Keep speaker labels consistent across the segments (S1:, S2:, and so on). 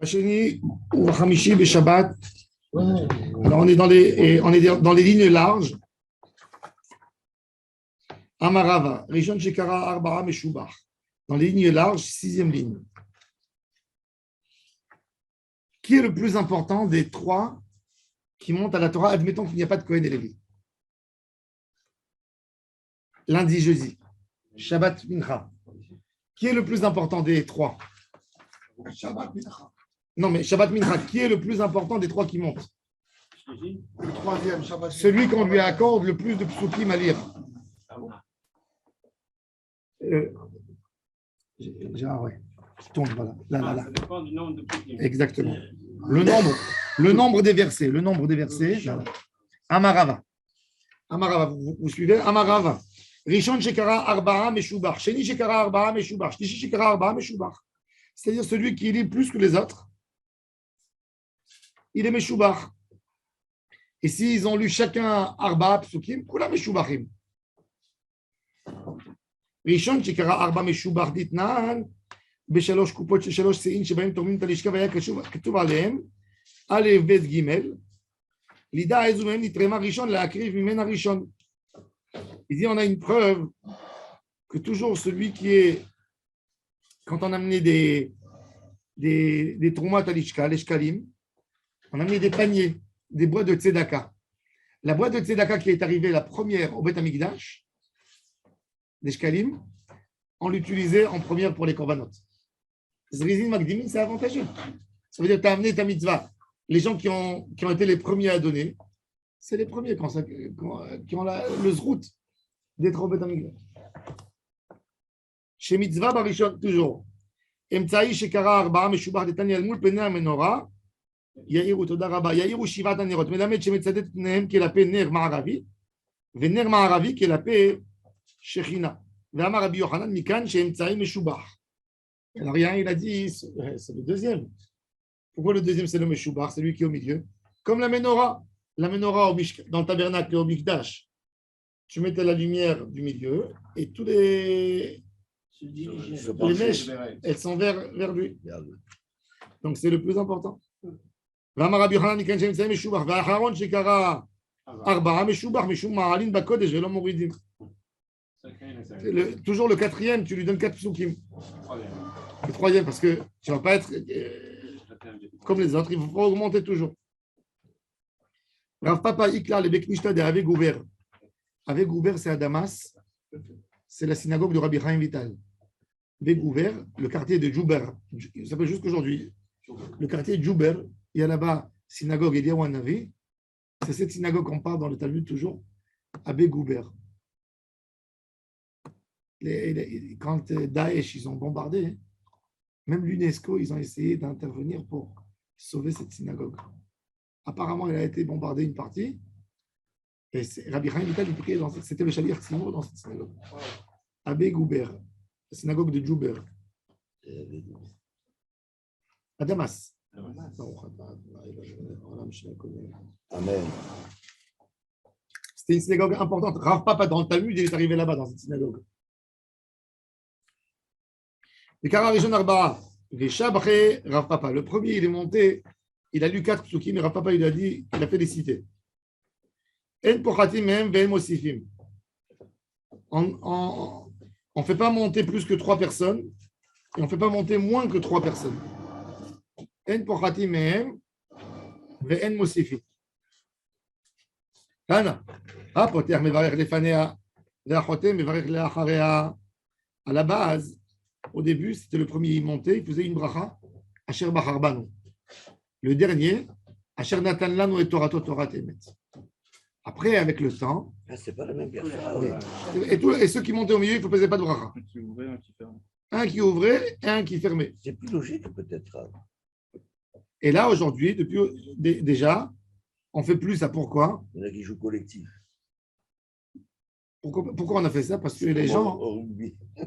S1: Hacheni ou Hamishi Shabbat. Alors on est dans les lignes larges. Amarava, Rishon Shekara Arba'a Meshubach. Dans les lignes larges, sixième ligne. Qui est le plus important des trois qui montent à la Torah? Admettons qu'il n'y a pas de Kohen et Lévi. Lundi, jeudi. Shabbat, Mincha. Qui est le plus important des trois?
S2: Shabbat Mincha.
S1: Non, mais Shabbat Mincha, qui est le plus important des trois qui montent?
S2: Le troisième, Shabbat.
S1: Celui qu'on lui accorde le plus de psukim à lire. Ouais. Tourne, voilà. Là.
S3: Ça dépend du nombre de psukim.
S1: Exactement. Le nombre des versets. Là. Amarava, vous suivez? Amarava. Rishon Shekara Arba'a Meshubach. Sheni Shekara Arba'a Meshubach. Shlishi Shekara Arba'a Meshubach. C'est-à-dire celui qui lit plus que les autres, il est Meshubach. Et s'ils ont lu chacun Arba'a Psukim, Kula Meshubachim. Rishon Shekara Arba'a Meshubach Ditnan. בשלוש קופות של שלוש שיאים שבהם תורמים את הלשכה והיה כתוב עליהם א' ב' ג' לידע איזו מהם נתרמה ראשון להקריב ממנה ראשון. Il dit on a une preuve que toujours celui qui est, quand on a amené des troumat à l'ishka, les shkalim, on a amené des paniers, des boîtes de tzedaka. La boîte de tzedaka qui est arrivée la première au Beth Amikdash, des shkalim, on l'utilisait en première pour les korbanot. Zrizin Magdimin, c'est avantageux. Ça veut dire que tu as amené ta mitzvah. Les gens qui ont été les premiers à donner, c'est les premiers qui ont le zrout d'être au Beth Amikdash. Chez mitzvah barishon, toujours. Emtsaï shekara arba'a meshubach detani al mul penei amenora ya'iru toda rabba ya'iru shivat hanerot melamed shemetzadet pneihem kelape ner ma'aravi vener ma'aravi kelape shechina ve'amar Rabbi Yochanan mikan sheemtsaï meshubach. Alors il a dit c'est le deuxième. Pourquoi le deuxième c'est le meshubach, c'est lui qui est au milieu? Comme la menorah dans le tabernacle au mikdash, tu mettais la lumière du milieu et tous les mèches, elles sont vers lui. Donc c'est le plus important. Toujours le quatrième, tu lui donnes 4 psukim. Le troisième, parce que tu ne vas pas être comme les autres, il faut augmenter toujours. Rav Papa Iklar, les Beknishta de Ave Gouver. Ave Gouver, c'est à Damas. C'est la synagogue de Rabbi Chaim Vital. Ave Gouver, le quartier de Djouber. Il s'appelle jusqu'aujourd'hui. Le quartier de Djouber, il y a là-bas synagogue Eliyahu Hanavi. C'est cette synagogue qu'on parle dans le Talmud toujours. Ave Gouver. Quand Daesh, ils ont bombardé, même l'UNESCO, ils ont essayé d'intervenir pour sauver cette synagogue. Apparemment, elle a été bombardée une partie. Et Rabbi Chaim Vital, c'était le Shalir Tzimur dans cette synagogue. Abbé Gouber, la synagogue de Djouber. À Damas.
S2: Amen.
S1: C'était une synagogue importante. Rav Papa, dans le Talmud, il est arrivé là-bas, dans cette synagogue. Le Kararishon Arba'a, Rav Papa. Le premier, il est monté, il a lu 4 psukim, mais Rav Papa, il a dit, il a fait des cités. En pochatim même, ve'en mosifim. On ne fait pas monter plus que 3 personnes, et on ne fait pas monter moins que 3 personnes. En pochatim même, ve'en mosifim. Tana. Poter mevarech lefanea, ve'achotem mevarech le'acharea. À la base, au début, c'était le premier, il montait, il faisait une bracha, Asher Bacharbanu. Le dernier, Asher Natan Lanu et Torato Torat Emet. Après, avec le temps,
S2: c'est pas la même personne.
S1: Et ceux qui montaient au milieu, il ne faisait pas de bracha. Un qui ouvrait et un qui fermait.
S2: C'est plus logique peut-être.
S1: Et là, aujourd'hui, déjà, on fait plus ça. Pourquoi?
S2: Il y en a qui jouent collectif.
S1: Pourquoi on a fait ça? Parce que les gens,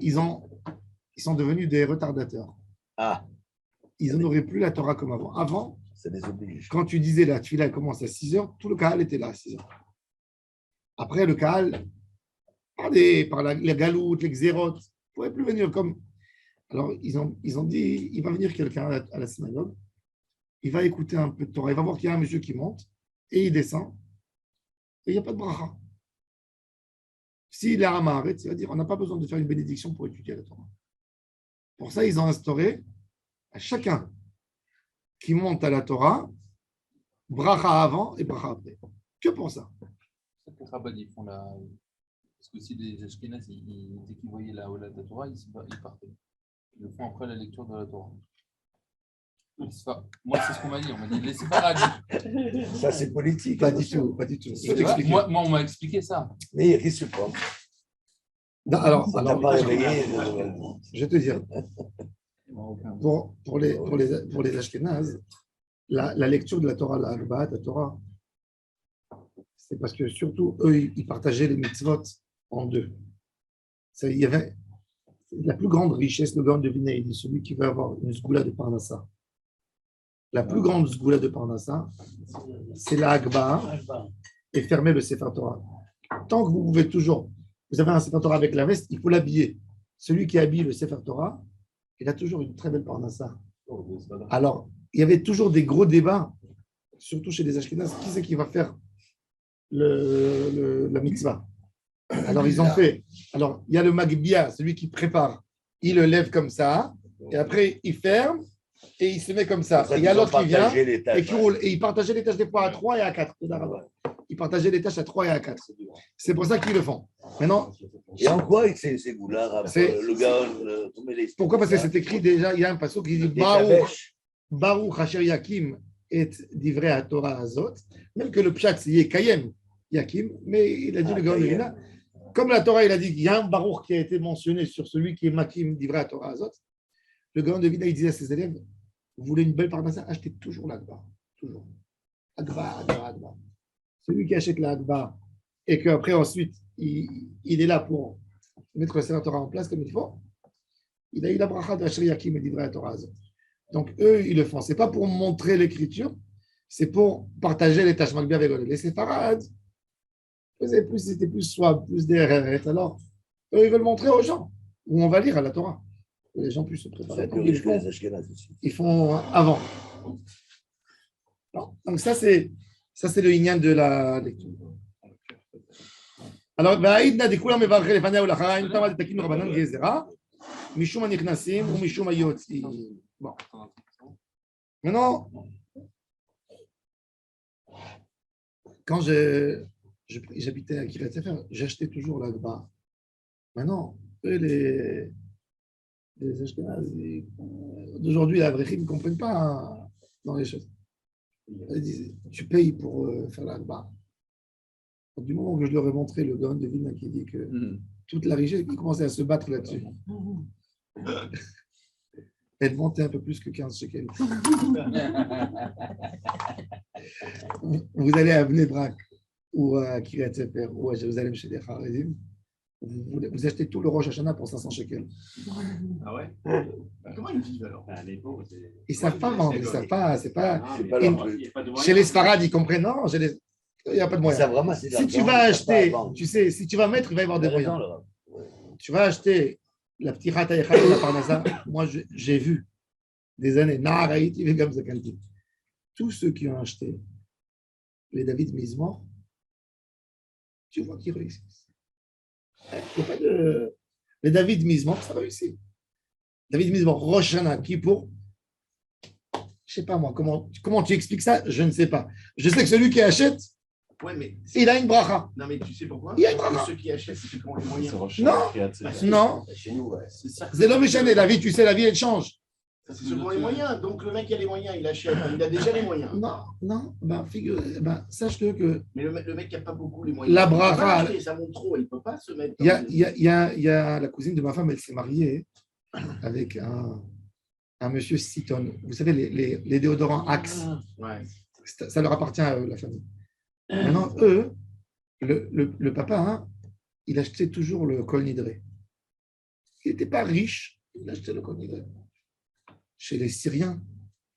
S1: ils sont devenus des retardateurs.
S2: Ah.
S1: Ils n'auraient plus la Torah comme avant. Avant,
S2: ça les oblige.
S1: Quand tu disais la tefila commence à 6h, tout le Kahal était là à 6h. Après, le Kahal, par la galoute, les xérotes, ne pouvait plus venir comme. Alors, ils ont dit il va venir quelqu'un à la synagogue, il va écouter un peu de Torah, il va voir qu'il y a un monsieur qui monte, et il descend, et il n'y a pas de bracha. S'il est à Amaharet, il va dire, on n'a pas besoin de faire une bénédiction pour étudier la Torah. Pour ça, ils ont instauré à chacun qui monte à la Torah, bracha avant et bracha après. Que pour ça.
S3: Les Chabad, ils font la. Parce que si les Ashkénazes, dès qu'ils voyaient la Ola de la Torah, ils partaient. Ils le font après la lecture de la Torah. Moi, c'est ce qu'on m'a dit. On m'a dit, laissez pas la.
S2: Ça, c'est politique.
S1: Pas du tout, pas du tout. Je vais
S3: Moi,
S1: t'expliquer.
S3: on m'a expliqué ça.
S2: Mais qu'est-ce que tu penses?
S1: Non, alors,
S2: On t'a pas réveillé.
S1: je vais te dire, pour les Ashkénazes, la lecture de la Torah, la Agbaat, la Torah, c'est parce que surtout, eux, ils partageaient les mitzvot en deux. Il y avait la plus grande richesse, le grand deviné, il dit celui qui veut avoir une sgoula de Parnassa. La plus grande sgoula de Parnassa, c'est la Agbaat et fermer le Sefer Torah. Tant que vous pouvez toujours, vous avez un Sefer Torah avec la veste, il faut l'habiller. Celui qui habille le Sefer Torah, il a toujours une très belle Parnassa. Alors, il y avait toujours des gros débats, surtout chez les Ashkénazes, qui c'est qui va faire la mitzvah. Alors, ils ont fait. Alors, il y a le Magbia, celui qui prépare. Il le lève comme ça, et après, il ferme, et il se met comme ça. Et il y a l'autre qui vient, et qui roule. Et il partageait les tâches des fois à 3 et à 4. Ils partageaient les tâches à 3 et à 4. C'est pour ça qu'ils le font. Maintenant,
S2: et en quoi ces goulards, le gars,
S1: pourquoi? Parce que c'est écrit déjà, il y a un passage qui dit Baruch Hasher Yakim et divrei à Torah Azot. Même que le pshat, c'est Yekayem Yakim, mais il a dit le Gaon de Vilna. Comme la Torah, il a dit qu'il y a un Baruch qui a été mentionné sur celui qui est Makim divrei à Torah Azot. Le Gaon de Vilna, il disait à ses élèves, vous voulez une belle parnassa, achetez toujours l'Agba. Toujours. Agba. Celui qui achète l'Agba et qu'après, ensuite, il est là pour mettre la Torah en place comme il faut, il a eu la bracha de Hasher Yakim et divrei à Torah Azot. Donc, eux, ils le font. Ce n'est pas pour montrer l'écriture, c'est pour partager les tâches. Les séfarades, c'était plus soit plus des RRT. Alors, eux, ils veulent montrer aux gens où on va lire à la Torah. Que les gens puissent se préparer. Ils font avant. Non. Donc, ça, c'est le ignan de la lecture. Alors, bon. Maintenant, quand j'habitais à Kiryat Sefer, j'achetais toujours l'Agba. Maintenant, eux, les Ashkenazes d'aujourd'hui, les Avrechim ne comprennent pas dans les choses. Ils disent, tu payes pour faire l'Agba. Du moment que je leur ai montré le Gaon de Vilna qui dit que toute la richesse, ils commençaient à se battre là-dessus. Elle montait un peu plus que 15 shekels. Vous allez à Bnei Brak ou à Kiryat Sefer ou à Jérusalem chez les Haredim, vous achetez tout le Rosh Hashanah pour 500 shekels.
S4: Ah ouais? Comment ils vivent alors?
S1: Ils ne savent pas vendre, ils ne savent pas. C'est pas
S4: Chez
S1: les Sfarades, ils comprennent. Non, il n'y a pas de moyen. Si tu vas acheter, tu sais, si tu vas mettre, il va y avoir des moyens. Tu vas acheter la petite Hataïcha de la Parnassa. Moi, j'ai vu des années. Tous ceux qui ont acheté les David Mizmor, tu vois qu'ils réussissent. Il n'y a pas de. Les David Mizmor, ça réussit. David Mizmor, Rosh Hashanah, Kippour. Je ne sais pas moi, comment tu expliques ça? Je ne sais pas. Je sais que celui qui achète,
S4: mais
S1: il a une bracha.
S4: Non, mais tu sais pourquoi?
S1: Il y a une bracha.
S4: Ceux qui achètent, c'est qui ont les moyens.
S1: Non. C'est l'homme échané. La vie, tu sais, la vie, elle change.
S4: C'est ceux qui ont les moyens. Donc, le mec qui a les moyens, il achète. Il a déjà les moyens.
S1: Non. Sache-le que.
S4: Mais le mec qui n'a pas beaucoup les moyens.
S1: La bracha.
S4: Ça monte trop. Il ne peut pas se mettre.
S1: Il y a la cousine de ma femme, elle s'est mariée avec un monsieur Citon. Vous savez, les déodorants Axe.
S4: Ouais.
S1: Ça leur appartient à eux, la famille. Maintenant, eux, le papa, il achetait toujours le Kol Nidré. Il n'était pas riche, il achetait le Kol Nidré. Chez les Syriens,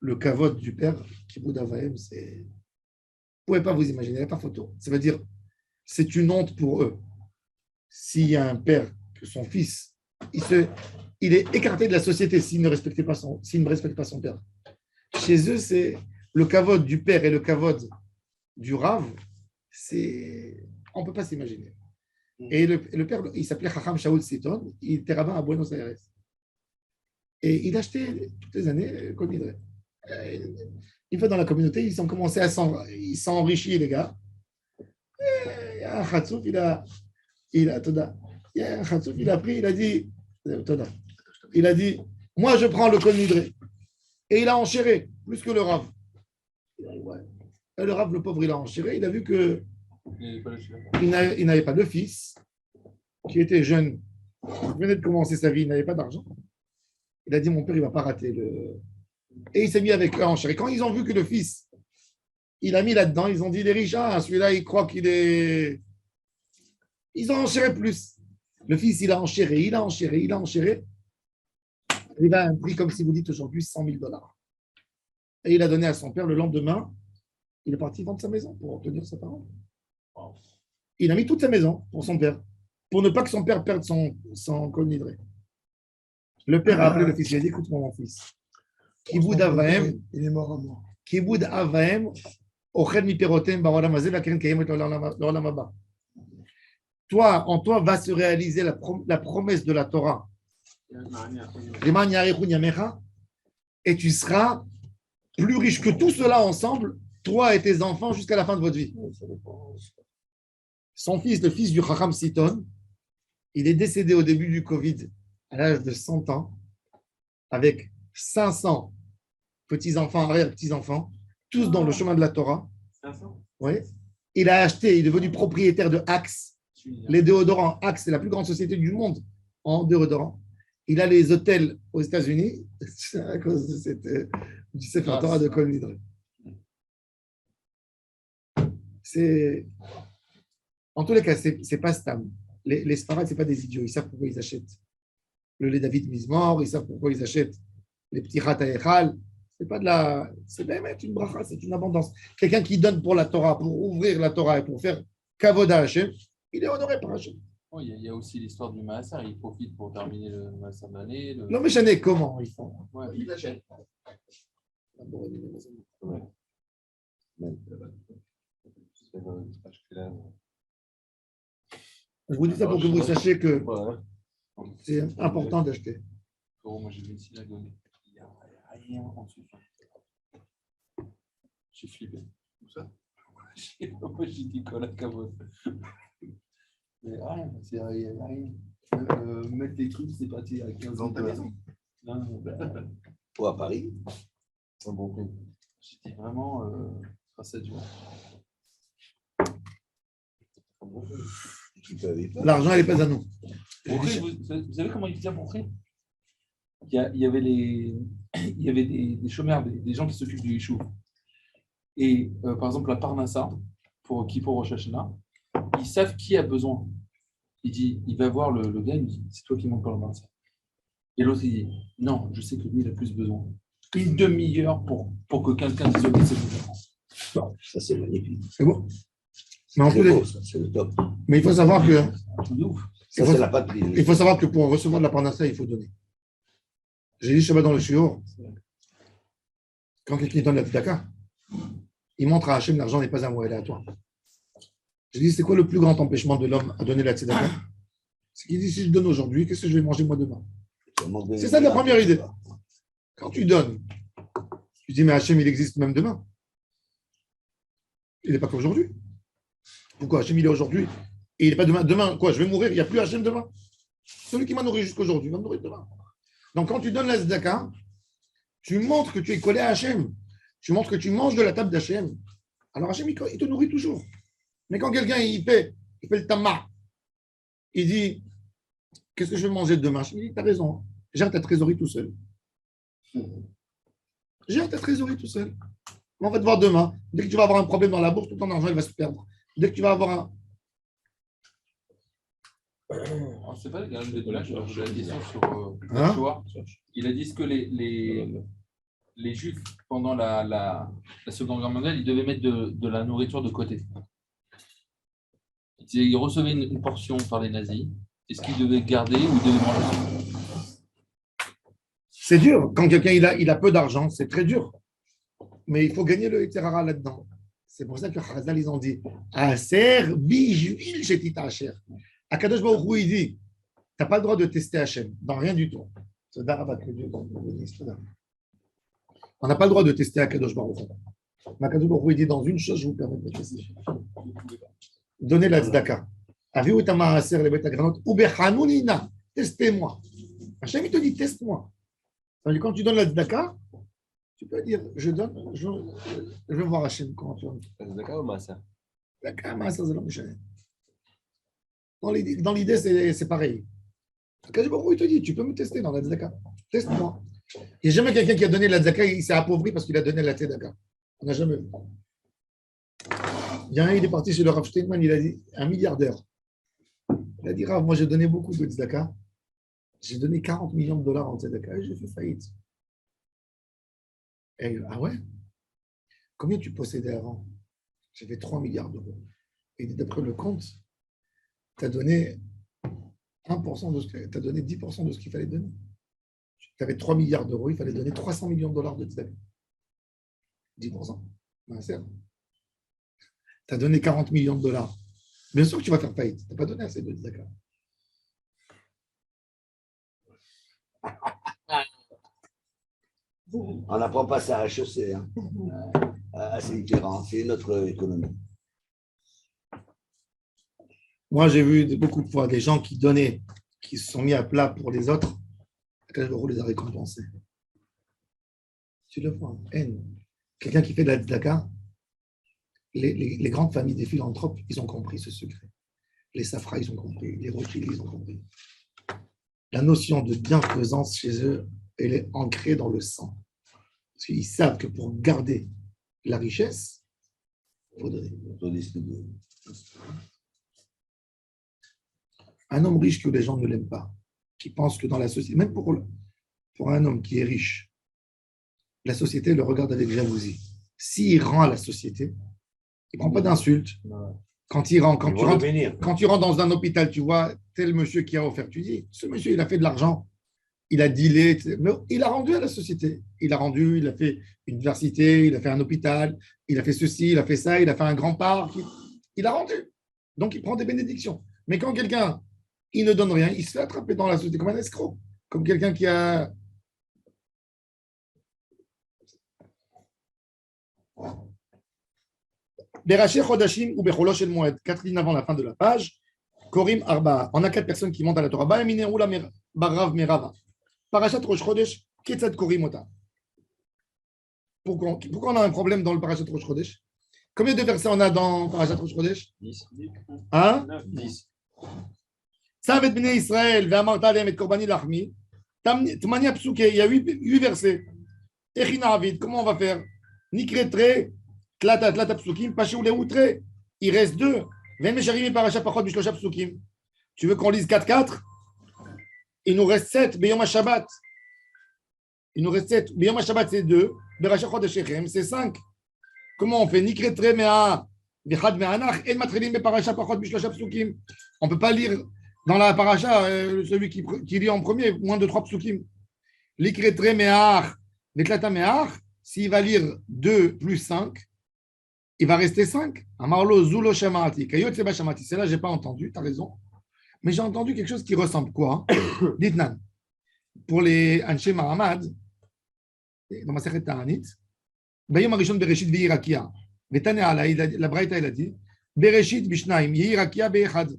S1: le kavod du père, Kiboud Avaim, c'est. Vous ne pouvez pas vous imaginer, il n'y a pas photo. Ça veut dire, c'est une honte pour eux. S'il y a un père, que son fils, il est écarté de la société s'il ne respecte pas son père. Chez eux, c'est le kavod du père et le kavod du Rav, on ne peut pas s'imaginer. Et le père, il s'appelait Chacham Shaul Seton, il était rabbin à Buenos Aires. Et il achetait toutes les années Kol Nidre. Une fois dans la communauté, ils ont commencé à s'enrichir, les gars. Et il y a un Khatsouf, Toda. Il y a un Khatsouf, il a pris, il a dit, Toda. Il a dit, moi je prends le Kol Nidre. Et il a enchéré, plus que le Rav. Il a dit, ouais. Et le Rav, le pauvre, il a enchéré, il a vu que il n'avait pas de fils, qui était jeune, il venait de commencer sa vie, il n'avait pas d'argent. Il a dit, mon père, il ne va pas rater le... Et il s'est mis avec eux à enchérir. Quand ils ont vu que le fils, il a mis là-dedans, ils ont dit, les riches, celui-là, il croit qu'il est... Ils ont enchéré plus. Le fils, il a enchéré. Il va à un prix, comme si vous dites aujourd'hui, $100,000. Et il a donné à son père le lendemain. Il est parti vendre sa maison pour obtenir sa parole. Il a mis toute sa maison pour son père, pour ne pas que son père perde son Kol Nidre. Le père a appelé le fils, il a dit, écoute-moi mon fils, Kiboud Avahem,
S5: il est mort à mort.
S1: Kiboud Avahem, Ochel mi perotem baolam hazeh v'keren kayemet l'olam haba. Toi, en toi va se réaliser la promesse de la Torah. Et tu seras plus riche que tout cela ensemble, toi et tes enfants, jusqu'à la fin de votre vie. Son fils, le fils du Chacham Siton, il est décédé au début du Covid, à l'âge de 100 ans, avec 500 petits-enfants, arrière-petits-enfants, tous dans le chemin de la Torah.
S4: 500
S1: Oui. Il a acheté, il est devenu propriétaire de Axe. Les déodorants, Axe, c'est la plus grande société du monde en déodorants. Il a les hôtels aux États-Unis à cause de du Sefer Torah de Kol Nidre. En tous les cas, c'est pas Stam. Les Sfarad, ce n'est pas des idiots. Ils savent pourquoi ils achètent le lait David Mizmor, ils savent pourquoi ils achètent les petits rats à c'est même une bracha, c'est une abondance. Quelqu'un qui donne pour la Torah, pour ouvrir la Torah et pour faire kavod à Hashem, il est honoré par Hashem.
S3: Oh, il y a aussi l'histoire du Maaser, il profite pour terminer le Maaser de l'année.
S1: Non, mais je sais comment ils font.
S3: Ouais.
S4: Il l'achète.
S1: Je vous dis ça pour que vous sachiez que c'est important d'acheter.
S3: Moi, j'ai vu une synagogue. Il n'y a rien en dessous. J'ai flippé. Où ça? Moi, j'ai dit Cola Cabot. Mais rien, c'est rien. Mettre des trucs, c'est parti à 15 ans.
S4: Dans ta maison?
S3: Non,
S2: Ou à Paris.
S3: c'est un bon prix. J'étais vraiment grâce à Dieu.
S1: L'argent, il n'est pas à nous.
S3: Vous savez comment il disait pour prix? Il y avait des chômeurs, des gens qui s'occupent du Yishuv. Et par exemple, la Parnassa, pour Rosh Hashanah, ils savent qui a besoin. Il va voir le gars, il dit, c'est toi qui montes pour la Parnassa. Et l'autre, il dit, non, je sais que lui, il a plus besoin. Une demi-heure pour que quelqu'un dise, ok, c'est bon.
S2: Bon, ça c'est magnifique.
S1: C'est bon. Mais, en
S2: C'est
S1: tous les-
S2: beau, ça, c'est le top.
S1: mais il faut savoir que,
S3: De ouf.
S2: Ça, c'est la patrie.
S1: il faut savoir que pour recevoir de la parnassa, il faut donner. J'ai dit Shabbat dans le shiur, quand quelqu'un donne la tzedaka, il montre à Hachem l'argent n'est pas à moi, elle est à toi. J'ai dit, c'est quoi le plus grand empêchement de l'homme à donner la tzedaka? C'est qu'il dit, si je donne aujourd'hui, qu'est-ce que je vais manger moi demain? C'est ça la première idée. Quand tu donnes, tu dis, mais Hachem, il existe même demain. Il n'est pas qu'aujourd'hui. Pourquoi Hachem, il est aujourd'hui et il n'est pas demain? Demain, quoi? Je vais mourir, il n'y a plus Hachem demain. Celui qui m'a nourri jusqu'aujourd'hui va me nourrir demain. Donc, quand tu donnes la tzedaka, tu montres que tu es collé à Hachem. Tu montres que tu manges de la table d'Hachem. Alors, Hachem, il te nourrit toujours. Mais quand quelqu'un, il fait le tamar, il dit, qu'est-ce que je vais manger demain? Je lui dis, tu as raison, gère ta trésorerie tout seul. Gère ta trésorerie tout seul. On va te voir demain. Dès que tu vas avoir un problème dans la bourse, tout ton argent, il va se perdre. Dès que tu vas avoir un...
S3: C'est pas la question sur
S1: Hein?
S3: Shoah. Il a dit que les Juifs, pendant la Seconde Guerre mondiale, ils devaient mettre de la nourriture de côté. Ils recevaient une portion par les nazis. Est-ce qu'ils devaient garder ou ils devaient manger?
S1: C'est dur. Quand quelqu'un il a peu d'argent, c'est très dur. Mais il faut gagner le Yitzhara là-dedans. C'est pour ça que Chazal, ils ont dit Aser bijvil shetita asher. Akadosh Baruch Hu, il dit tu n'as pas le droit de tester Hachem dans rien du tout. On n'a pas le droit de tester Akadosh Baruch Hu. Mais Akadosh Baruch Hu, il dit dans une chose, je vous permets de tester. Donnez la tzedaka. Aviou tama aser le bet agranot ubechanunina. Testez-moi. Hachem, il te dit teste-moi. Quand tu donnes la tzedaka, tu peux dire, je donne, je vais voir Hachem comment faire.
S5: Tzedaka ou Maaser?
S1: Tzedaka, Maaser, c'est l'homme. Dans l'idée, c'est pareil. Akadosh Baruch Hu, il te dit, tu peux me tester dans la tzedaka. Teste-moi. Il n'y a jamais quelqu'un qui a donné la tzedaka, il s'est appauvri parce qu'il a donné la tzedaka. On n'a jamais vu. Il y a un, il est parti chez le Rav Steinman, il a dit, un milliardaire. Il a dit, Rav, moi j'ai donné beaucoup de tzedaka. J'ai donné 40 millions de dollars en tzedaka et j'ai fait faillite. Et il dit, ah ouais? Combien tu possédais avant? J'avais 3 milliards d'euros. Et d'après le compte, tu as donné 1% de ce que, tu as donné 10% de ce qu'il fallait donner. Tu avais 3 milliards d'euros, il fallait donner 300 millions de dollars de tzedaka. 10%. Ben, c'est tu as donné 40 millions de dollars. Bien sûr que tu vas faire faillite. Tu n'as pas donné assez de tzedaka.
S2: On n'apprend pas ça à HEC. Hein. C'est différent. C'est notre économie.
S1: Moi, j'ai vu beaucoup de fois des gens qui donnaient, qui se sont mis à plat pour les autres. Akadosh Baruch Hu les a récompensés. Tu le vois. Quelqu'un qui fait de la tzedaka, les grandes familles des philanthropes, ils ont compris ce secret. Les Safra, ils ont compris. Les Rothschild, ils ont compris. La notion de bienfaisance chez eux, elle est ancrée dans le sang. Parce qu'ils savent que pour garder la richesse, il faut distribuer. Un homme riche que les gens ne l'aiment pas, qui pense que dans la société, même pour un homme qui est riche, la société le regarde avec jalousie. S'il rend à la société, il ne prend pas d'insultes. Quand tu rentres dans un hôpital, tu vois tel monsieur qui a offert, tu dis, ce monsieur, il a fait de l'argent, il a dealé, mais il a rendu à la société. Il a fait une université, il a fait un hôpital, il a fait ceci, il a fait ça, il a fait un grand parc. Il a rendu. Donc, il prend des bénédictions. Mais quand quelqu'un, il ne donne rien, il se fait attraper dans la société comme un escroc, comme quelqu'un qui a... Beraché Chodashim ou Becholosh El Moed, 4 lignes avant la fin de la page. Korim Arba. On a 4 personnes qui montent à la Torah. Ba'amine Oula Barav Merava. Parashat Rosh Chodesh, Ketzad Korim Ota. Pourquoi on a un problème dans le Parashat Rosh Chodesh? Combien de versets on a dans Parashat Rosh Chodesh?
S5: 10.
S1: Hein?
S5: 10.
S1: Savet Bnei Israël, Ve'amarta Alehem et Korbani Lachmi. Tmania Psuke, il y a 8 versets. Echina Avid, comment on va faire? Nikretre. Tlata psukim, paché ou les outrés. Il reste 2. Tu veux qu'on lise 4-4? Il nous reste 7. Beyom Shabbat. Il nous reste 7. Beyom Shabbat, c'est 2. Berachah Chodeshechem, c'est 5. Comment on fait? Nikretre mea, vichad me'anach, en matrilim beparasha pachot bishlocha psukim. On ne peut pas lire dans la paracha, celui qui lit en premier, moins de 3 psukim. Nikretre me'ach, vetlata me'ach, s'il va lire 2 plus 5, il va rester 5. Amarlo zulo shamati. Kayot seba shamati. C'est là, je n'ai pas entendu, tu as raison. Mais j'ai entendu quelque chose qui ressemble quoi? Dites-nan. Pour les Anshe Mahamad, dans ma Sechet Ta'anit, Bayom Arishon Bereshit Ve'irakia. Vetane Ala, la Braïta, il a dit, Bereshit Bishnaim, Ye'irakia Be'echad.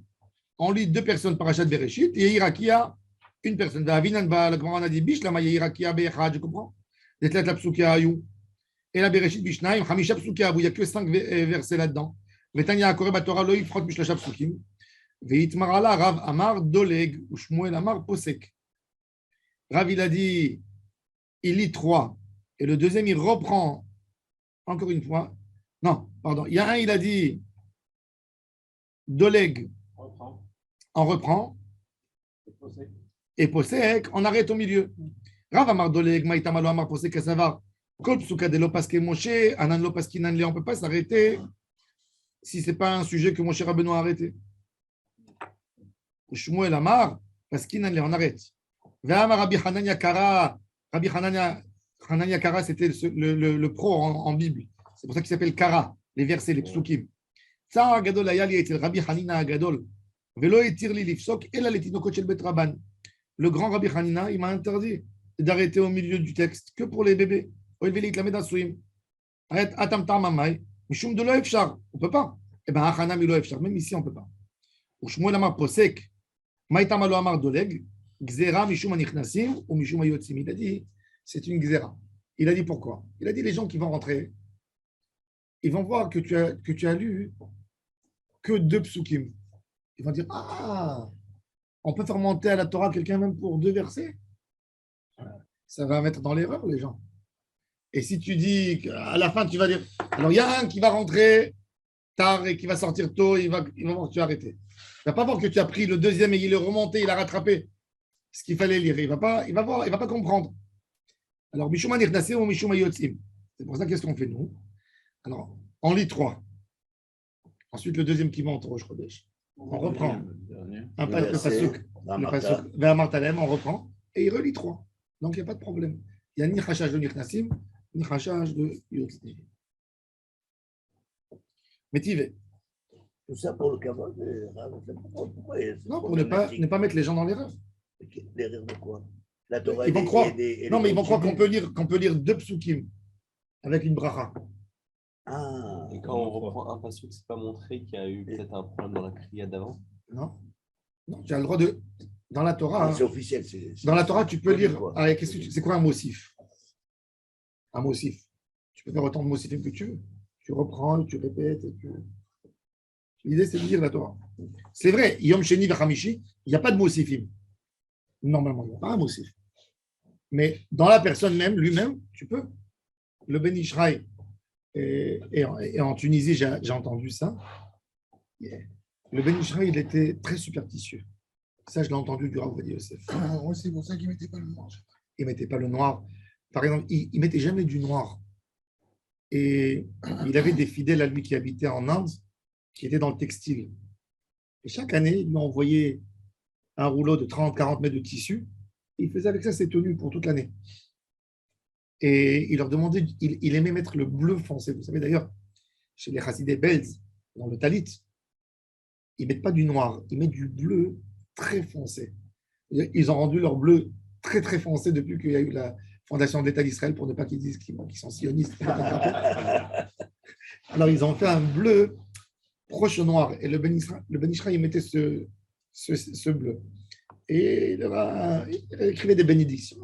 S1: On lit 2 personnes parachat Bereshit, Ye'irakia, une personne. Vavinan Ba, la Gemara a dit, Bishlama Ye'irakia Be'echad, je comprends. Detlet la Psukia Ayou. Et la Bereshit Bishnaim, Hamisha Psukia, il n'y a que 5 versets là-dedans. Vetania Koreh Batora Loïk Frot Bishlosha Psukim. Veitmarala Rav Amar Doleg, ou Shmuel Amar Posek. Rav, il a dit, il lit 3. Et le deuxième, il reprend, encore une fois. Non, pardon. Il y a un, il a dit, Doleg, on reprend. Et Posek, on arrête au milieu. Rav Amar Doleg, Maïtamalo Amar Posek, Kasavar. Kol Psuka de Lopaske Moshe, Anan Lopaski Nanle, on ne peut pas s'arrêter si ce n'est pas un sujet que Moshe Rabbeinu a arrêté. Shmuel Amar, Paski Nanle, on arrête. Ve'amar Rabbi Hanania Kara, Rabbi Hanania, Hanania Kara, c'était le pro en Bible. C'est pour ça qu'il s'appelle Kara, les versets, les psukim. Tsar Gadol Ayali était le Rabbi Hanina Agadol. Velo etir li lifsok, ela letinokot shel bet Rabban. Le grand Rabbi Hanina, il m'a interdit d'arrêter au milieu du texte que pour les bébés. On ne peut pas. Eh bien, même ici, on ne peut pas. Shmuel Amar Posek, Maïtam Alo Amar Doleg, Gzera Mishum Anichnasim ou Mishum Ayotzim. Il a dit, c'est une Gzera. Il a dit pourquoi? Il a dit, les gens qui vont rentrer, ils vont voir que tu as lu que 2 psukim. Ils vont dire, ah, on peut faire monter à la Torah quelqu'un même pour 2 versets. Ça va mettre dans l'erreur les gens. Et si tu dis qu'à la fin, tu vas dire, alors il y a un qui va rentrer tard et qui va sortir tôt, il va voir que tu as arrêté. Il ne va pas voir que tu as pris le deuxième et il est remonté, il a rattrapé ce qu'il fallait lire. Il ne va pas comprendre. Alors, Mishuma Nirnase ou Mishuma Yotzim. C'est pour ça, qu'est-ce qu'on fait nous? Alors, on lit 3. Ensuite, le deuxième qui monte, Rosh Chodesh. On reprend. Le pasuk, vers Martalem, on reprend et il relit 3. Donc, il n'y a pas de problème. Il n'y a ni Chachaj de Nirnasim, ni Chachaj de Yotzim. Mais tu veux.
S2: Tout ça pour le kavod.
S1: Non, pour ne pas mettre les gens dans l'erreur.
S2: L'erreur de quoi? La Torah
S1: ils vont croire. Non, mais ils vont croire qu'on peut lire 2 psukim avec une bracha.
S2: Ah.
S5: Et quand on reprend un pasuk, c'est pas montré qu'il y a eu peut-être un problème dans la kriya d'avant?
S1: Non. Non, tu as le droit de. Dans la Torah.
S2: C'est officiel.
S1: Dans la Torah, tu peux lire. C'est quoi un mossif? Un mossif. Tu peux faire autant de mossifim que tu veux. Tu reprends, tu répètes. L'idée, c'est de lire la Torah. C'est vrai, Yom Sheni Vachamishi, il n'y a pas de mossifim. Normalement, il n'y a pas un mossif. Mais dans la personne même, lui-même, tu peux. Le Ben Ishraï, et en Tunisie, j'ai entendu ça. Le Ben Ishraï, il était très superstitieux. Ça, je l'ai entendu du Rav Ovadia Yosef.
S6: C'est pour ça qu'il ne mettait pas le noir.
S1: Il ne mettait pas le noir. Par exemple, il ne mettait jamais du noir. Et il avait des fidèles à lui qui habitaient en Inde, qui étaient dans le textile. Et chaque année, il lui envoyait un rouleau de 30-40 mètres de tissu. Et il faisait avec ça ses tenues pour toute l'année. Et il leur demandait, il aimait mettre le bleu foncé. Vous savez d'ailleurs, chez les Chassidés belges, dans le talit, ils ne mettent pas du noir, ils mettent du bleu très foncé. Ils ont rendu leur bleu très très foncé depuis qu'il y a eu la fondation de l'État d'Israël pour ne pas qu'ils disent qu'ils sont sionistes. Alors ils ont fait un bleu proche au noir. Et le Ben Ishraï, il mettait ce bleu. Et il écrivait des bénédictions.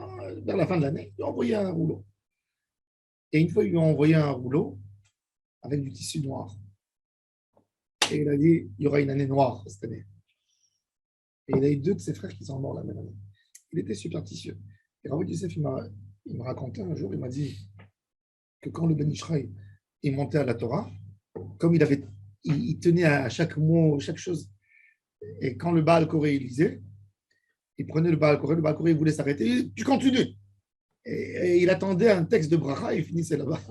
S1: Vers la fin de l'année, il a envoyé un rouleau. Et une fois, ils lui ont envoyé un rouleau avec du tissu noir. Et il a dit, il y aura une année noire cette année. Et il a eu 2 de ses frères qui sont morts la même année. Il était superstitieux. Et Rav Yosef, il me racontait un jour, il m'a dit que quand le Ben Ishraï est monté à la Torah, comme il tenait à chaque mot, chaque chose, et quand le Baal Koré lisait, il prenait le Baal Koré il voulait s'arrêter, tu continues. Et il attendait un texte de bracha et il finissait là-bas.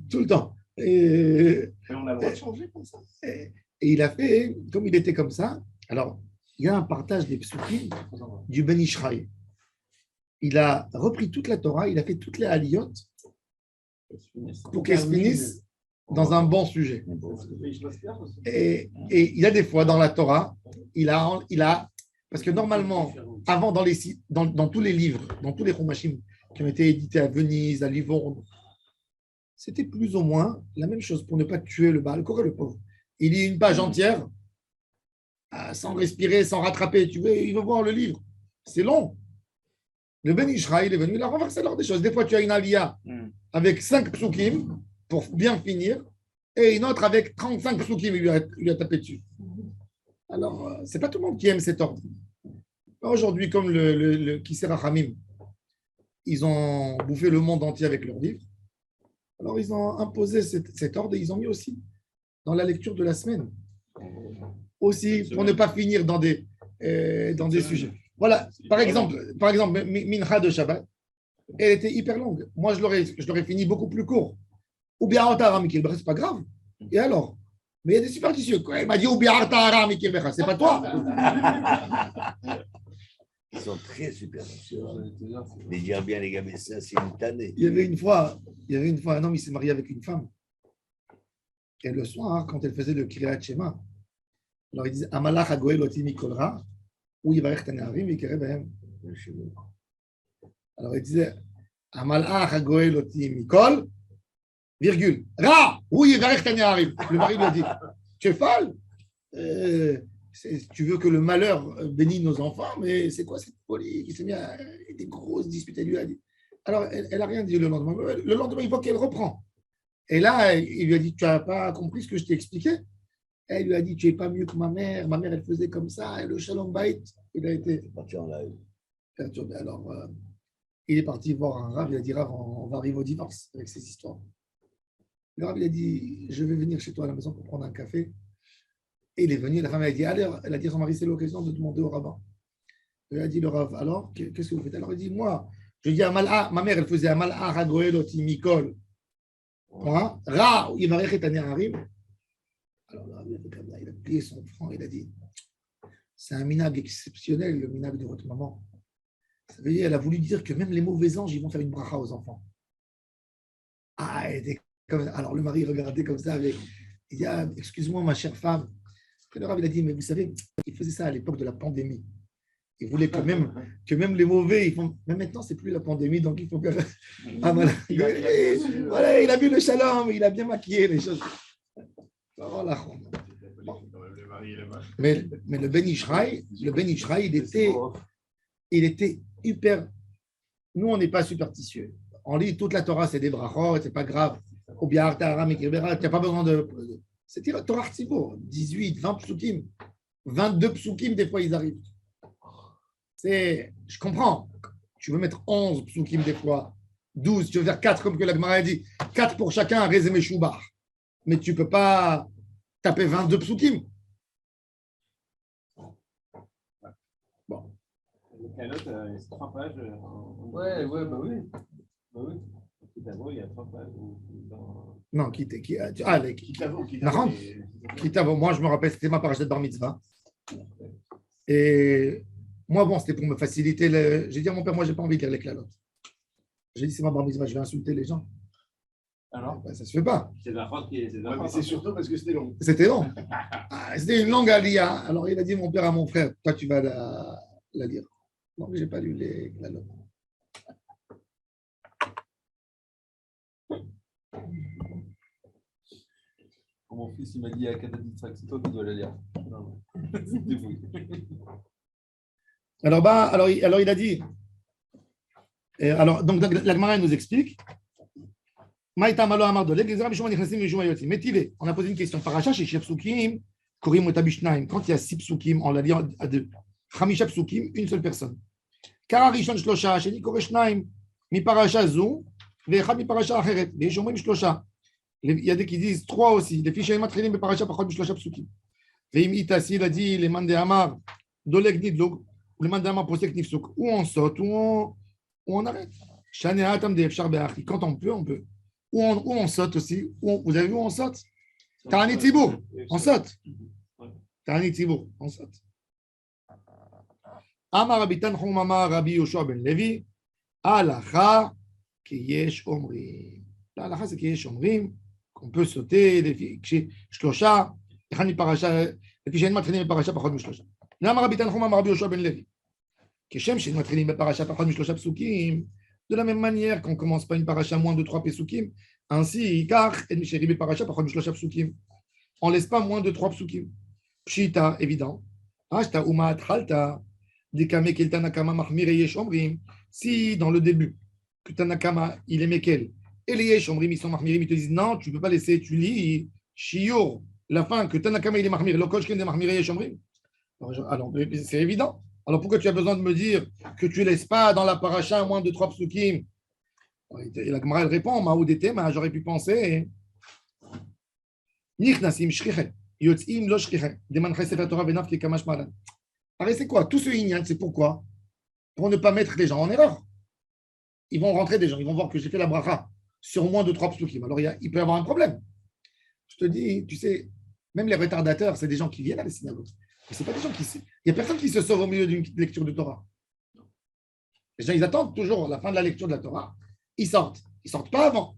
S1: Tout le temps. Et
S4: on a le droit de changer comme ça.
S1: Et il a fait, comme il était comme ça, alors il y a un partage des psukim du Ben Ishraï. Il a repris toute la Torah, il a fait toutes les aliyot pour qu'elles se finissent dans un bon sujet. Et il y a des fois dans la Torah, il a parce que normalement, avant dans tous les livres, dans tous les Chumashim qui ont été édités à Venise, à Livourne, c'était plus ou moins la même chose pour ne pas tuer le Baal Koré, le pauvre. Il lit une page entière sans respirer, sans rattraper. Il veut voir le livre. C'est long. Le Ben Ishraï, il est venu, il a renversé l'ordre des choses. Des fois, tu as une aliyah avec 5 psukim pour bien finir, et une autre avec 35 psukim, il lui a tapé dessus. Alors, c'est pas tout le monde qui aime cet ordre. Aujourd'hui, comme le Kisser Rachamim, ils ont bouffé le monde entier avec leurs livres. Alors, ils ont imposé cet ordre et ils ont mis aussi dans la lecture de la semaine. Aussi, pour ne pas finir dans des sujets. Voilà, par exemple, Mincha de Shabbat, elle était hyper longue. Moi, je l'aurais fini beaucoup plus court. Ou bien Aram Mikilbecha, c'est pas grave. Et alors? Mais il y a des superstitieux. Il m'a dit Ou bien Aram Mikilbecha, c'est pas toi.
S2: Ils sont très superstitieux.
S3: J'allais te dire, c'est-
S2: Mais dire bien les gars, mais ça, c'est une tannée.
S1: Il y avait une fois un homme, il s'est marié avec une femme. Et le soir, quand elle faisait le Kriyat Shema, alors il disait Amalach Hagoel Oti Mikolra, ou Yivarech Taneharim, Vikerebehem. Alors il disait Amalach Hagoel Oti Mikol, virgule, Ra, ou Yivarech Taneharim. Le mari lui a dit tu es folle. Tu veux que le malheur bénisse nos enfants, mais c'est quoi cette folie qui s'est mis à des grosses disputes? Elle lui a dit. Alors, elle n'a rien dit le lendemain. Le lendemain, il voit qu'elle reprend. Et là, il lui a dit, tu n'as pas compris ce que je t'ai expliqué? Elle lui a dit, tu n'es pas mieux que ma mère. Ma mère, elle faisait comme ça. Et le Shalom Bait, il a été
S2: Parti en live.
S1: perturbé. Alors, il est parti voir un Rav. Il a dit, Rav, on va arriver au divorce avec ces histoires. Le Rav, il a dit, je vais venir chez toi à la maison pour prendre un café. Et il est venu, la femme a dit, allez, elle a dit à son mari, c'est l'occasion de demander au rabbin. Il a dit, le Rav, alors, qu'est-ce que vous faites? Alors, il dit, moi, je dis à Mal'a, ma mère, elle faisait à Mal'a, Ragoel, Oti, Mikol, Ra, Yivarech et Taneharim. Alors, là, il a plié son front, il a dit, c'est un minag exceptionnel, le minag de votre maman. Ça veut dire, elle a voulu dire que même les mauvais anges, ils vont faire une bracha aux enfants. Ah, elle était comme ça. Alors, le mari regardait comme ça, avec, il dit, ah, excuse-moi, ma chère femme. Le Rav, il a dit, mais vous savez, il faisait ça à l'époque de la pandémie. Il voulait que même les mauvais, ils font. Mais maintenant, c'est plus la pandémie, donc il faut que. Ah, voilà. Voilà, il a vu le shalom, il a bien maquillé les choses. Voilà. Mais le Ben Ishraï, il était hyper. Nous, on n'est pas superstitieux. On lit toute la Torah, c'est des brachot, c'est pas grave. Ou bien Artara, Mekirberat, tu n'as pas besoin de. C'est Torah Tzibour, 18, 20 psukim, 22 psukim, des fois ils arrivent. Je comprends. Tu veux mettre 11 psukim des fois, 12, tu veux faire 4 comme que la Gemara a dit, 4 pour chacun, Rezeme Choubar. Mais tu ne peux pas taper 22 psukim. Bon.
S5: Le calotte, c'est 3 pages.
S3: Ouais, bah oui.
S5: Bah oui. D'abord, il y a 3 pages.
S1: Non, Kitavo, moi je me rappelle, c'était ma parachute de Bar Mitzvah. Et moi, bon, c'était pour me faciliter. J'ai dit à mon père, moi, j'ai pas envie de lire les clalotes. J'ai dit, c'est ma Bar Mitzvah, je vais insulter les gens.
S3: Alors
S1: Ben, ça se fait pas.
S5: C'est la France qui est.
S4: Ouais, mais c'est surtout parce que c'était long.
S1: C'était long. C'était une longue alia. Alors il a dit, mon père à mon frère, toi, tu vas la lire. Donc, j'ai pas lu les clalotes.
S3: Mon fils, il m'a dit à Kataditrak, c'est toi qui dois la lire. Non, c'était vous.
S1: Alors, il a dit. Alors, donc, la Gemara nous explique. Maïta Malo Amar Doleg, les Arabes Nechnasim et Jouayoti. Métivé, on a posé une question. Paracha chez Chef Soukim, Korim Otabishnaim. Quand il y a 6 psukim, on l'a dit à 2. Chamisha psukim, une seule personne. Kara Rishon Shlosha, Sheni Koreshnaim, Mi Paracha Zou, Vechad Mi Paracha Acheret, Les Shomrim Shlosha. Il y a des qui disent 3 aussi. Les fichiers Matrilim, Mi Paracha Pachot Mishlosha psukim. Veim Itasi, il a dit, les Mandé Amar, Doleg Nidlog, les Mandé Amar Posek Nifsuk. Ou on saute, ou on arrête. Shane Atam de Efshar Be'achi. Quand on peut, on peut. Ou on saute aussi. Vous avez vu où on saute? Tarani Tibour, on saute. Tarani Tibour, on saute. Amar Rabbi Tanchum Amar Rabbi Yoshua ben Levi, Halacha ki yesh omrim. La halacha c'est ki yesh omrim, qu'on peut sauter, shlosha, אחד מפרשה, לפי שאין מתחילים בפרשה פחות משלושה. למה רבי תנחום אמר רבי יהושע בן לוי? כשם שאין מתחילים בפרשה פחות משלושה פסוקים, de la même manière qu'on ne commence pas une paracha moins de 3 pesukim, ainsi, car on ne laisse pas moins de 3 pesukim. Pshita, évident. Ashta umat halta, dekame kel tanakama mahmir et yesh omrim. Si dans le début, que tanakama, il est mekel, et les yesh omrim, ils sont mahmirim, ils te disent non, tu ne peux pas laisser, tu lis shiur, la fin, que tanakama, il est mahmir, le koshken de mahmir et yesh omrim. Alors, c'est évident. Alors pourquoi tu as besoin de me dire que tu ne laisses pas dans la paracha moins de 3 psukim? Et la Gemara elle répond, Maoudete, mais j'aurais pu penser. Nichnasim shriche, yotzim lo shriche, demanche sefer Torah venav ki kamash malan. Alors c'est quoi? Tout ce inyan, c'est pourquoi? Pour ne pas mettre les gens en erreur. Ils vont rentrer des gens, ils vont voir que j'ai fait la bracha sur moins de 3 psukim. Alors il peut y avoir un problème. Je te dis, tu sais, même les retardateurs, c'est des gens qui viennent à la synagogue. C'est pas des gens qui. Il n'y a personne qui se sauve au milieu d'une lecture de Torah. Les gens, ils attendent toujours la fin de la lecture de la Torah. Ils sortent. Ils ne sortent pas avant.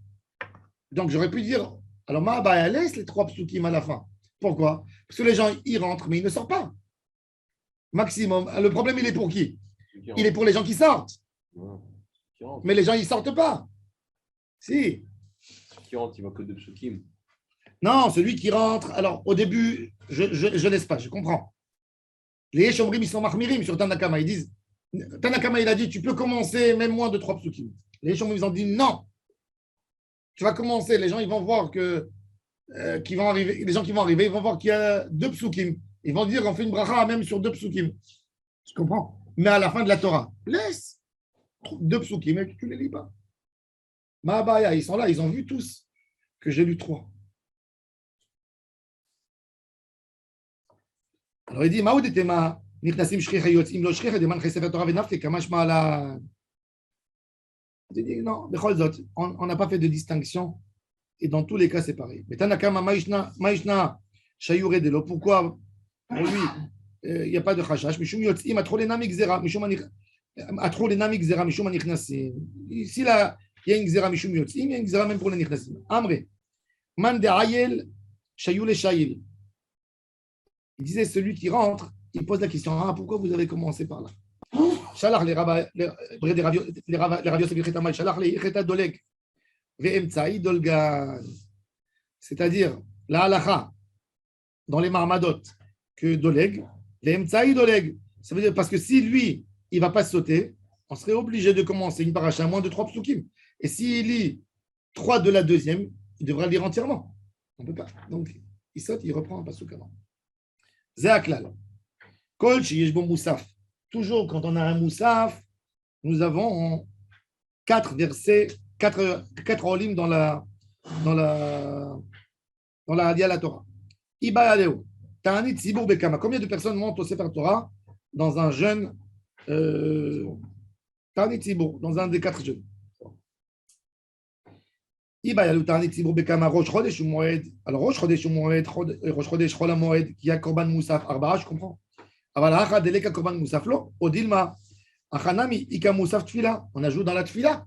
S1: Donc, j'aurais pu dire, alors, Mahabaya laisse les 3 psukim à la fin. Pourquoi? Parce que les gens, ils rentrent, mais ils ne sortent pas. Maximum. Le problème, il est pour qui? Il est pour les gens qui sortent. Mais les gens, ils ne sortent pas. Si.
S5: Qui rentre, il voit que 2 psukim.
S1: Non, celui qui rentre. Alors, au début, je laisse pas, je comprends. Les Shomrim, ils sont mahmirim sur Tanakama. Ils disent, Tanakama, il a dit, tu peux commencer même moins de 3 psukim. Les Shomrim, ils ont dit, non. Tu vas commencer. Les gens, ils vont voir que, qui vont arriver, les gens qui vont arriver, ils vont voir qu'il y a 2 psukim. Ils vont dire, on fait une bracha même sur 2 psukim. Je comprends. Mais à la fin de la Torah, laisse 2 psukim et tu ne les lis pas. Mahabaya, ils sont là, ils ont vu tous que j'ai lu 3. Alors il dit, Maoud était ma נכנסים שכיחה יוצאים לא שכיחה דמנחי ספר תורה ונפקא כמה שמע לה. Il dit non, בכל זאת, on n'a pas fait de distinction et dans tous les cas c'est pareil. Mais Tanakama Maïshna Shayure de l'eau, pourquoi pour lui il n'y a pas de chashash, משום יוצאים התחול אינם מגזרה, התחול אינם מגזרה משום הנכנסים. Ici là, il y a une gzera משום יוצאים, il y a une gzera même pour les נכנסים. אמרי, man de ayel shayule shayil. Il disait, celui qui rentre, il pose la question, pourquoi vous avez commencé par là? Shalach les ravios sebichetamal, shalach les icheta doleg, ve'emtsaï dolgan. C'est-à-dire, la halacha, dans les marmadot, que doleg, ve'emtsaï doleg. Ça veut dire, parce que si lui, il ne va pas sauter, on serait obligé de commencer une paracha à moins de 3 psukim. Et s'il lit 3 de la deuxième, il devra lire entièrement. On ne peut pas. Donc, il saute, il reprend un pasuk avant. Zéaklal. Kol sheyesh bo moussaf. Toujours quand on a un moussaf, nous avons 4 versets, 4 olim dans la Hadia la Torah. Iba Aleo. Ta'anit Zibur Bekama. Combien de personnes montent au Sefer Torah dans un jeûne Ta'anit Zibur, dans un des 4 jeûnes? Iba Aleo Ta'anit Zibur Bekama. Rosh Chodesh ou Moed. Alors Rosh Chodesh ou Moed, Rosh Chodesh Chol HaMoed, qui a Korban Moussaf Arba'a, je comprends. Aval Hacha Deleka Korban Moussaf Lo, Odilma. Achanami Ika Moussaf Tfila. On ajoute dans la Tfila.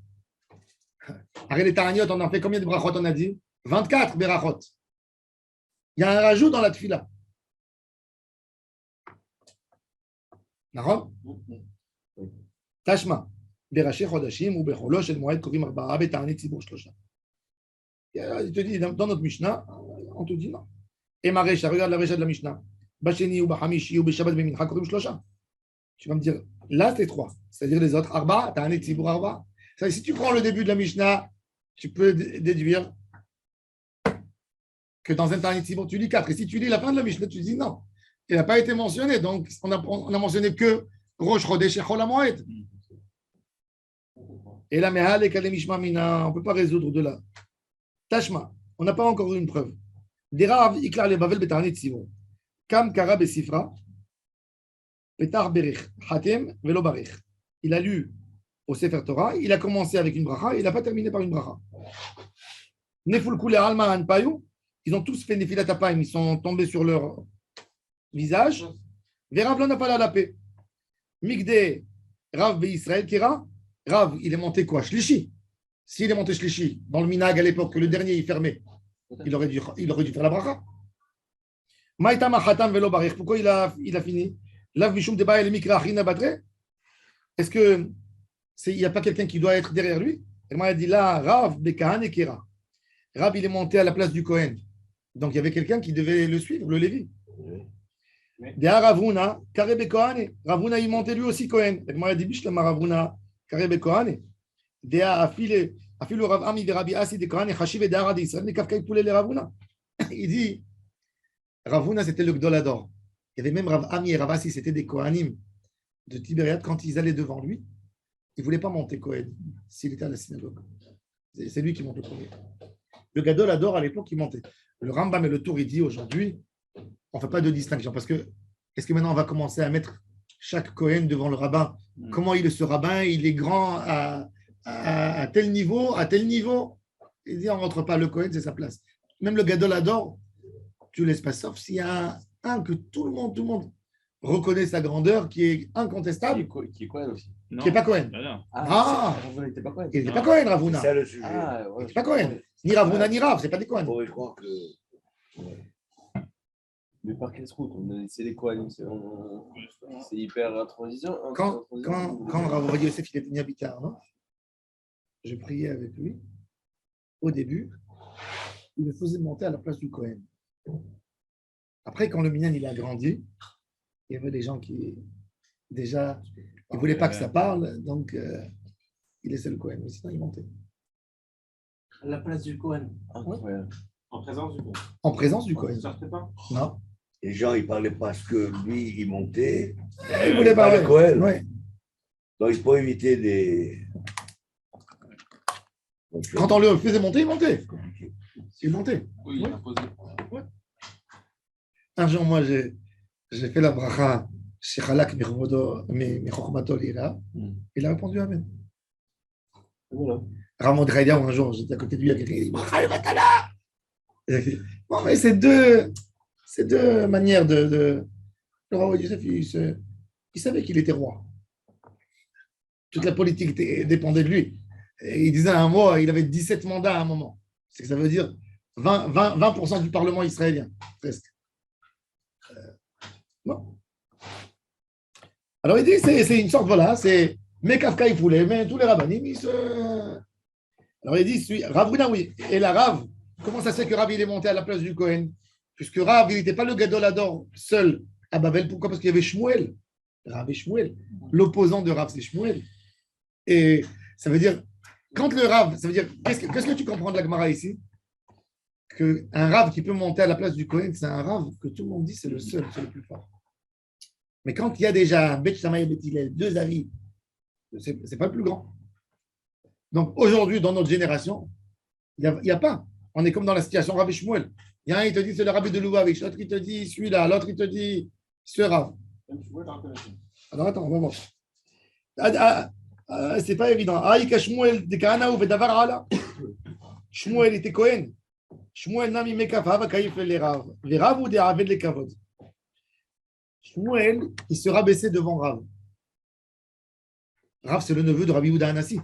S1: Arrête les Taraniot, on en fait combien de brachot on a dit? 24 berachot. Il y a un rajout dans la Tfila. D'accord? Tashma. Berashi Chodashim ou Becholo Shel Moed Kovim Arba'a Betanit Tzibur Shlosha. Il te dit, dans notre Mishnah, on te dit non. Et ma Recha, regarde la Recha de la Mishnah. Bacheni ou Bahamishi ou Beshabbat Bemincha Kovim Shlosha. Tu vas me dire, là c'est 3. C'est-à-dire les autres, Arba, Tanit Tzibur Arba. Si tu prends le début de la Mishnah, tu peux déduire que dans un Tanit Tzibur, tu lis 4. Et si tu lis la fin de la Mishnah, tu dis non. Il n'a pas été mentionné. Donc, on a mentionné que Rosh Chodesh et Chol HaMoed. Et la Mehal et Kalem Ishma Mina, on ne peut pas résoudre de là. Tashma, on n'a pas encore eu une preuve. Derav Iklar le Bavel Betanit Tzibur. Kam Kara Besifra, Petar Berich, Hatem Velo Barich. Il a lu au Sefer Torah, il a commencé avec une bracha, il n'a pas terminé par une bracha. Neful Kule Alma Anpayou, ils ont tous fait Nefilat Apayim, ils sont tombés sur leur visage. Verav n'a pas la paix. Migde Rav Israël Kira, Rav, il est monté quoi? Shlishi. S'il est monté Shlishi, dans le Minag à l'époque, que le dernier il fermait, il aurait dû faire la bracha. Maïtama Khatam Velo Barich, pourquoi il a fini? Lav Mishum Deba El Mikra Achina Batre. Est-ce que il n'y a pas quelqu'un qui doit être derrière lui? Il m'a dit là, Rav Bekahan et Kira. Rav, il est monté à la place du Kohen. Donc, il y avait quelqu'un qui devait le suivre, le Lévi. Dea Ravuna, Karebe Kohane. Ravuna, il montait lui aussi Kohen. Il m'a dit, Bishlama Ravuna, Karebe Kohane. Dea Afile Rav Ami de Rabbi Asi de Kohane, Hashiv et Dara de Israël, ne Kafkaï Poulé les Ravuna. Il dit, Ravuna, c'était le Gdolador. Il y avait même Rav Ami et Rav Asi, c'était des Kohanim de Tibériade. Quand ils allaient devant lui, il ne voulait pas monter Kohen s'il était à la synagogue. C'est lui qui monte le premier. Le Gadol Ador, à l'époque, il montait. Le Rambam et le Tour, il dit aujourd'hui, on ne fait pas de distinction. Parce que, est-ce que maintenant on va commencer à mettre chaque Kohen devant le rabbin? Comment il est ce rabbin? Il est grand à tel niveau, à tel niveau. Il dit, on ne rentre pas. Le Kohen, c'est sa place. Même le Gadol Ador, tu ne laisses pas, sauf s'il y a un que tout le monde reconnaît sa grandeur, qui est incontestable.
S5: Qui est Kohen aussi.
S3: Non,
S1: qui n'est pas Cohen.
S3: rien.
S1: Ah.
S5: Ravuna n'était pas Cohen.
S1: Il n'était
S3: Non.
S1: pas Cohen,
S2: C'est
S1: Ravuna.
S2: ça le sujet.
S5: Ah,
S1: Il
S5: ouais.
S1: n'était pas Cohen. Ni Ravuna, ni Rav, c'est pas des
S2: On
S1: Cohen.
S2: pourrait croire que. Ouais.
S5: Mais par quelle route c'est les Cohen, c'est hyper transition.
S1: Quand Rav Ovadia Yosef il était venu habiter à Arnon, je priais avec lui. Au début, il le faisait monter à la place du Cohen. Après, quand le minyan il a grandi, il y avait des gens qui, déjà, ils ne voulaient pas que ça parle, donc il laissait le Cohen. Mais sinon, il montait.
S7: À la place du Cohen.
S5: Incroyable.
S7: En présence du Cohen.
S1: En présence du
S7: Vous ne
S1: Cohen.
S7: sortez pas?
S1: Non.
S2: Les gens, ils parlaient parce que lui, il montait.
S1: Il ne voulait pas.
S2: le Cohen.
S1: Ouais.
S2: Donc, il faut éviter des.
S1: Quand on le faisait monter, il montait. Il montait.
S3: Oui, il a posé.
S1: Un jour, moi, j'ai fait la bracha chez Chalak Michokhmato Lira. Il a répondu Amen.
S5: Voilà.
S1: Ramon Dreya, un jour, j'étais à côté de lui, il y a quelqu'un qui dit Bracha le Vatala. Bon, mais c'est deux manières de. Le roi Youssef, il savait qu'il était roi. Toute la politique dépendait de lui. Et il disait un mot, il avait 17 mandats à un moment. C'est que ça veut dire 20% du Parlement israélien, presque. Bon. Alors il dit, c'est une sorte, voilà, c'est Mekafka, il voulait, mais tous les rabbinim, ils se. Alors il dit, Rav Huna, oui. Et la Rav, comment ça se fait que Rav il est monté à la place du Cohen? Puisque Rav, il n'était pas le Gadolador seul à Babel. Pourquoi? Parce qu'il y avait Shmuel. Rav et Shmuel. L'opposant de Rav, c'est Shmuel. Et ça veut dire, quand le Rav, ça veut dire, qu'est-ce que tu comprends de la Gemara ici? Qu'un Rav qui peut monter à la place du Cohen, c'est un Rav que tout le monde dit c'est le seul, c'est le plus fort. Mais quand il y a déjà un Bet Shammai et Bet Hillel, deux avis, c'est pas le plus grand. Donc aujourd'hui, dans notre génération, il n'y a pas. On est comme dans la situation Rav et Shmuel. Il y a un, il te dit c'est le Rabbi de Lubavitch, l'autre, il te dit celui-là, l'autre, il te dit ce Rav. Alors attends, on va voir. C'est pas évident. Aïka Shmuel de Kanaou Vedavar Ala. Shmuel était Cohen. Shmuel nami mekaf hava kaif le Rav. Les Rav ou des Aved les Kavod. Shmuel, il se rabaissait devant Rav. Rav, c'est le neveu de Rabbi Yehuda Hanassi.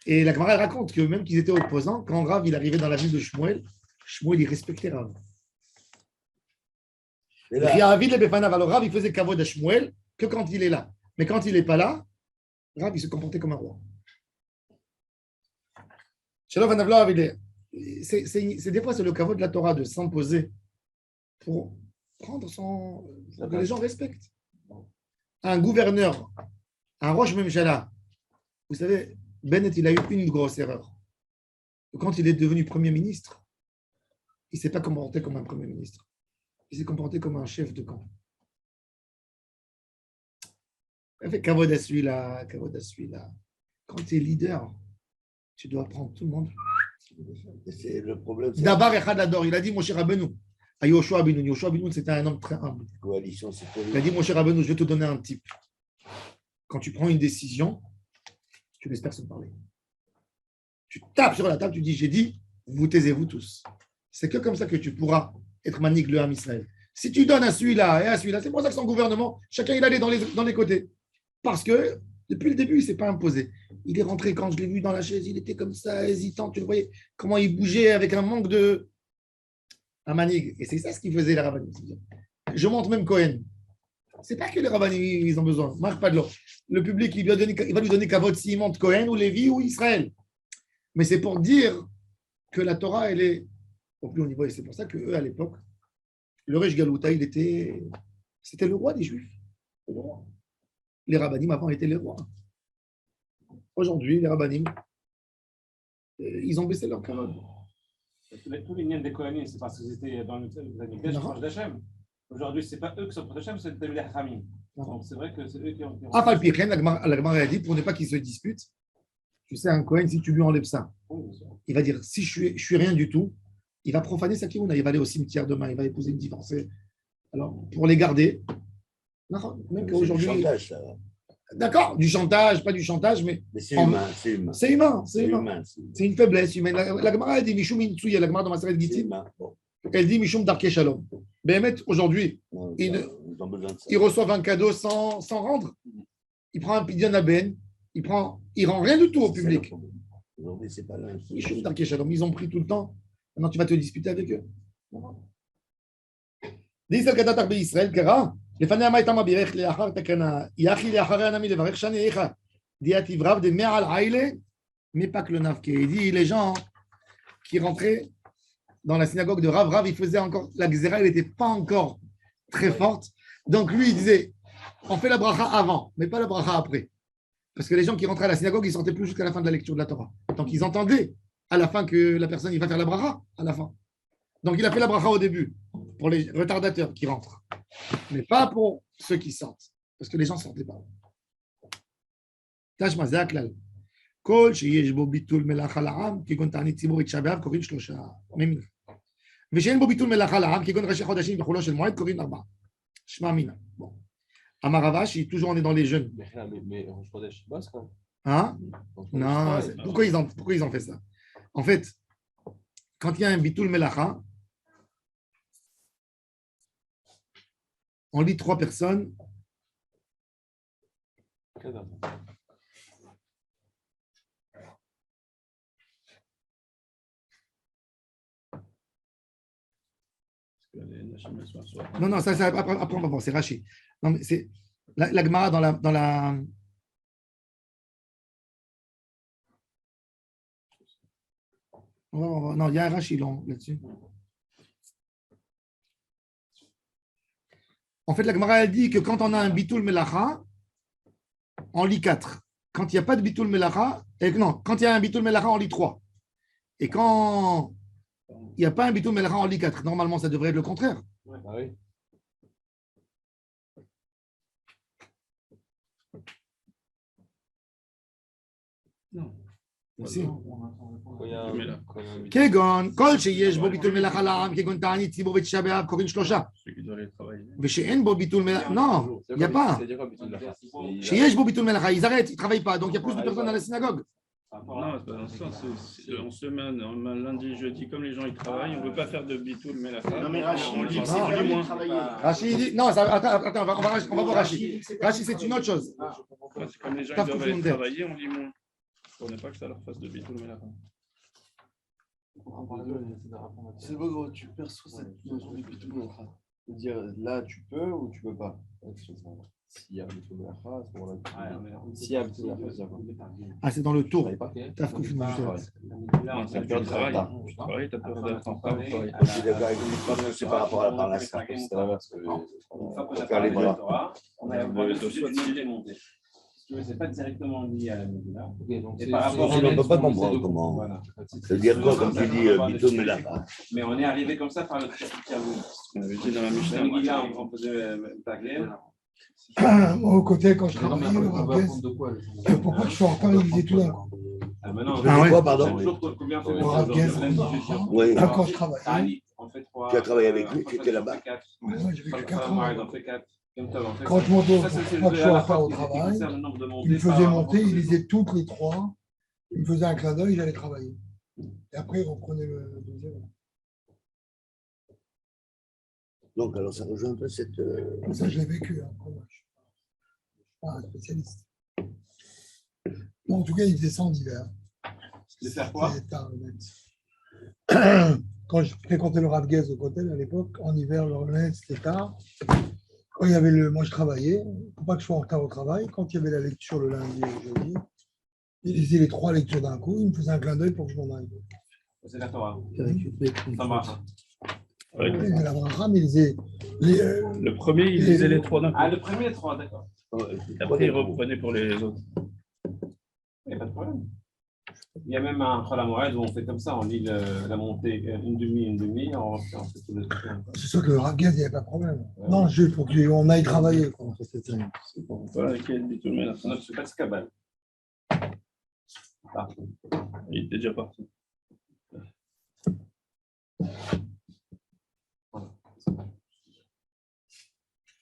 S1: Et la Gemara raconte que même qu'ils étaient opposants, quand Rav il arrivait dans la ville de Shmuel, Shmuel il respectait Rav. Alors Rav il faisait Kavod à Shmuel que quand il est là. Mais quand il n'est pas là, Rav il se comportait comme un roi. C'est des fois c'est le Kavod de la Torah de s'imposer pour prendre pour que les gens respectent. Un gouverneur, un Rosh Memshala, vous savez, Bennett, il a eu une grosse erreur. Quand il est devenu Premier ministre, il ne s'est pas comporté comme un Premier ministre. Il s'est comporté comme un chef de camp. Il fait Kavod à celui-là, Kavod à celui-là. Quand tu es leader, tu dois prendre tout le monde.
S2: C'est le problème.
S1: Dabar Echad Ador, il a dit, mon cher Rabbeinu, à Yoshua Binoun. Yoshua Binoun, c'était un homme très humble.
S2: Coalition, c'est
S1: Il a dit, mon cher Rabbeinu, je vais te donner un type. Quand tu prends une décision, tu laisses personne parler. Tu tapes sur la table, tu dis, j'ai dit, vous taisez-vous tous. C'est que comme ça que tu pourras être manique le Ham Israël. Si tu donnes à celui-là et à celui-là, c'est pour ça que son gouvernement, chacun il allait dans les côtés. Parce que depuis le début, il ne s'est pas imposé. Il est rentré, quand je l'ai vu dans la chaise, il était comme ça, hésitant. Tu le voyais, comment il bougeait avec un manque de. Un manig. Et c'est ça ce qu'il faisait, les rabbinim. Je montre même Cohen. C'est pas que les rabbinim, ils ont besoin. Marc pas de l'eau. Le public, il va lui donner Kavod s'il monte Cohen ou Lévi ou Israël. Mais c'est pour dire que la Torah, elle est au plus haut niveau. Et c'est pour ça qu'eux, à l'époque, le Resh Galouta, c'était le roi des Juifs. Le roi. Les rabbinim avant étaient les rois. Aujourd'hui, les rabbinim, ils ont baissé leur Kavod.
S7: Tous les niens des Kohanim, c'est parce qu'ils étaient dans le Mikdash proche d'Hachem. Aujourd'hui, ce n'est pas eux qui sont proches d'Hachem, c'est les Hachamim. Donc c'est vrai que c'est eux qui ont.
S1: Ah, pas le pire, la Gemara a dit, pour ne pas qu'ils se disputent, tu sais, un Kohen, si tu lui enlèves ça, il va dire, si je suis rien du tout, il va profaner sa kimouna, il va aller au cimetière demain, il va épouser une divorcée. Alors, pour les garder, même qu'aujourd'hui.
S2: C'est du chantage, ça.
S1: D'accord, du chantage, pas du chantage, mais.
S2: Mais c'est humain, c'est humain.
S1: C'est humain,
S2: C'est humain.
S1: C'est une faiblesse humaine. La Gemara a dit Mishum Intsuya, la Gemara dans Maseret
S2: C'est
S1: Gittin,
S2: humain. Bon.
S1: elle dit Mishum Darke Shalom. Béhémet, aujourd'hui,
S2: Non,
S1: ils
S2: ils ont besoin de ça.
S1: reçoivent un cadeau sans rendre. il prend un pidyon aben, il rend rien du tout au public.
S2: Aujourd'hui, c'est pas là.
S1: Ils ont pris tout le temps. Maintenant, tu vas te disputer avec eux. D'Israël Katatar Israël, Kara, לפניה מה הייתה מברך לאחר תקנה, יחי לאחרי הנמי לברך שני איכה, דיאתי ברב de מעל עילה, mais pas que le naf, qui dit les gens qui rentraient dans la synagogue de Rav, il faisait encore, la Xéra, elle n'était pas encore très forte, donc lui, il disait, on fait la bracha avant, mais pas la bracha après, parce que les gens qui rentraient à la synagogue, ils ne sortaient plus jusqu'à la fin de la lecture de la Torah, donc ils entendaient à la fin que la personne, il va faire la bracha à la fin. Donc il a fait la bracha au début, pour les retardateurs qui rentrent, mais pas pour ceux qui sortent, parce que les gens ne sortaient pas. תשמע, זה הכלל. כל שיש בו ביטול מלאכה לעם, כגון תענית ציבורית תשעה באב, קוראים 3 ימים. ושאין בו ביטול מלאכה לעם, כגון ראשי חודשים וחולו של מועד, קוראים 4. שמע מינה. Bon. Amar Ravashi, toujours on est dans les jeunes.
S5: Mais Rosh Chodesh, bosse quand même.
S1: Hein? Non, pourquoi ils ont fait ça? En fait, quand il y a un bitul melacha, on lit 3 personnes. Non, ça après on va voir, c'est Rashi. Non, mais c'est la Gemara dans la non, il y a un Rashi là-dessus. En fait, la Gemara elle dit que quand on a un bitul melacha, on lit 4. Quand il n'y a pas de bitul melacha, quand il y a un bitul melacha, on lit 3. Et quand il n'y a pas un bitul melacha, on lit 4. Normalement, ça devrait être le contraire.
S5: Ah oui.
S7: Non.
S1: Si.
S5: כגון,
S1: כל שיש בו ביטול מלאכה לעם, כגון תענית ציבור ותשעה באב, קוראים 3. ושאין בו ביטול מלאכה, non, il n'y a pas. שיש בו ביטול מלאכה, ils arrêtent, ils ne travaillent pas, donc il y a plus de personnes dans la synagogue.
S8: Non, c'est pas dans ce sens. En semaine, lundi, jeudi, comme les gens ils travaillent, on ne veut pas faire de bitoul, mais la femme.
S4: Non, mais Rachid,
S8: on
S4: il dit
S8: lit
S4: que c'est bien de travailler.
S1: Rachid dit, non, attends, on va voir Rachid. Rachid, c'est une autre chose.
S8: C'est comme les gens ils doivent aller travailler, on lit moins. On n'est pas que ça leur fasse de bitoul, mais la femme.
S5: c'est beau, gros, tu perçois cette notion du bitoul. C'est-à-dire, là, tu peux ou tu peux pas. S'il y a un bitoul de la phrase, à ce moment-là, s'il y a un bitoul de la phrase,
S1: Ah, c'est dans le tour.
S5: c'est
S8: Tu travailles, tu as peur d'être en retard.
S2: Je suis d'accord avec lui, je pense que c'est par rapport à la parnassa.
S5: c'est l'inverse.
S7: Une fois qu'on a
S2: Faire les
S7: parlé de la
S2: bras.
S7: Torah, on a le sujet du sujet monté. Si tu veux, c'est pas directement lié à la Megillah. Et par rapport
S2: Je ne peux pas comprendre comment.
S7: Voilà.
S2: Ça veut dire quoi, comme tu dis, bitul melacha?
S7: Mais on est arrivé comme ça par le Kavou.
S8: On avait dit dans la
S7: La
S8: Mishnah.
S7: Megillah, on faisait Tagel.
S6: Moi, au côté, quand je travaillais au Rav-Gez, pour pas que je sois en retard, il disait tout d'un coup.
S7: Maintenant,
S2: Ah ouais. Quoi, pardon?
S7: Combien
S6: Au Rav-Gez,
S2: Oui.
S6: quand je travaillais,
S2: Tu as travaillé avec lui, tu étais là-bas.
S6: moi, j'ai vécu 4 ans. Quand
S7: Quand
S6: je montais, pour pas que je sois en retard au travail, il me faisait monter, il lisait toutes les 3, il me faisait un clin d'œil, j'allais travailler. Et après, il reprenait le deuxième.
S2: Donc, alors, ça rejoint un peu cette.
S6: Ça, je l'ai vécu. Hein, moi, je suis pas un spécialiste. Bon, en tout cas, il faisait ça en hiver.
S7: De faire quoi?
S6: C'était tard, honnête. Quand je fréquentais le Rav-Gez au Kotel à l'époque, en hiver, le Rav-Gez, c'était tard. Quand il y avait moi, je travaillais, pour pas que je sois en retard au travail. Quand il y avait la lecture le lundi et le jeudi, il lisait les 3 lectures d'un coup, il me faisait un clin d'œil pour que je m'en aille.
S7: C'est la Torah.
S1: Ça
S7: Ça marche.
S8: Ouais.
S6: Il lisait la bracha, mais il lisait
S8: Le premier, il lisait les 3 d'un coup.
S7: Ah, le premier est 3, d'accord.
S8: Après, il reprenait pour les autres.
S7: Il n'y a pas de problème. Il y a même un Chol HaMoed où on fait comme ça, on lit la montée, une demi, on fait tout le truc.
S6: C'est sûr que le Rav-Gez, il n'y avait pas de problème. Non, juste pour qu'on aille travailler. Quoi.
S8: Voilà, qui est le bitoul, mais la femme.
S7: Non, c'est pas de Kabbalah.
S8: Il était déjà parti.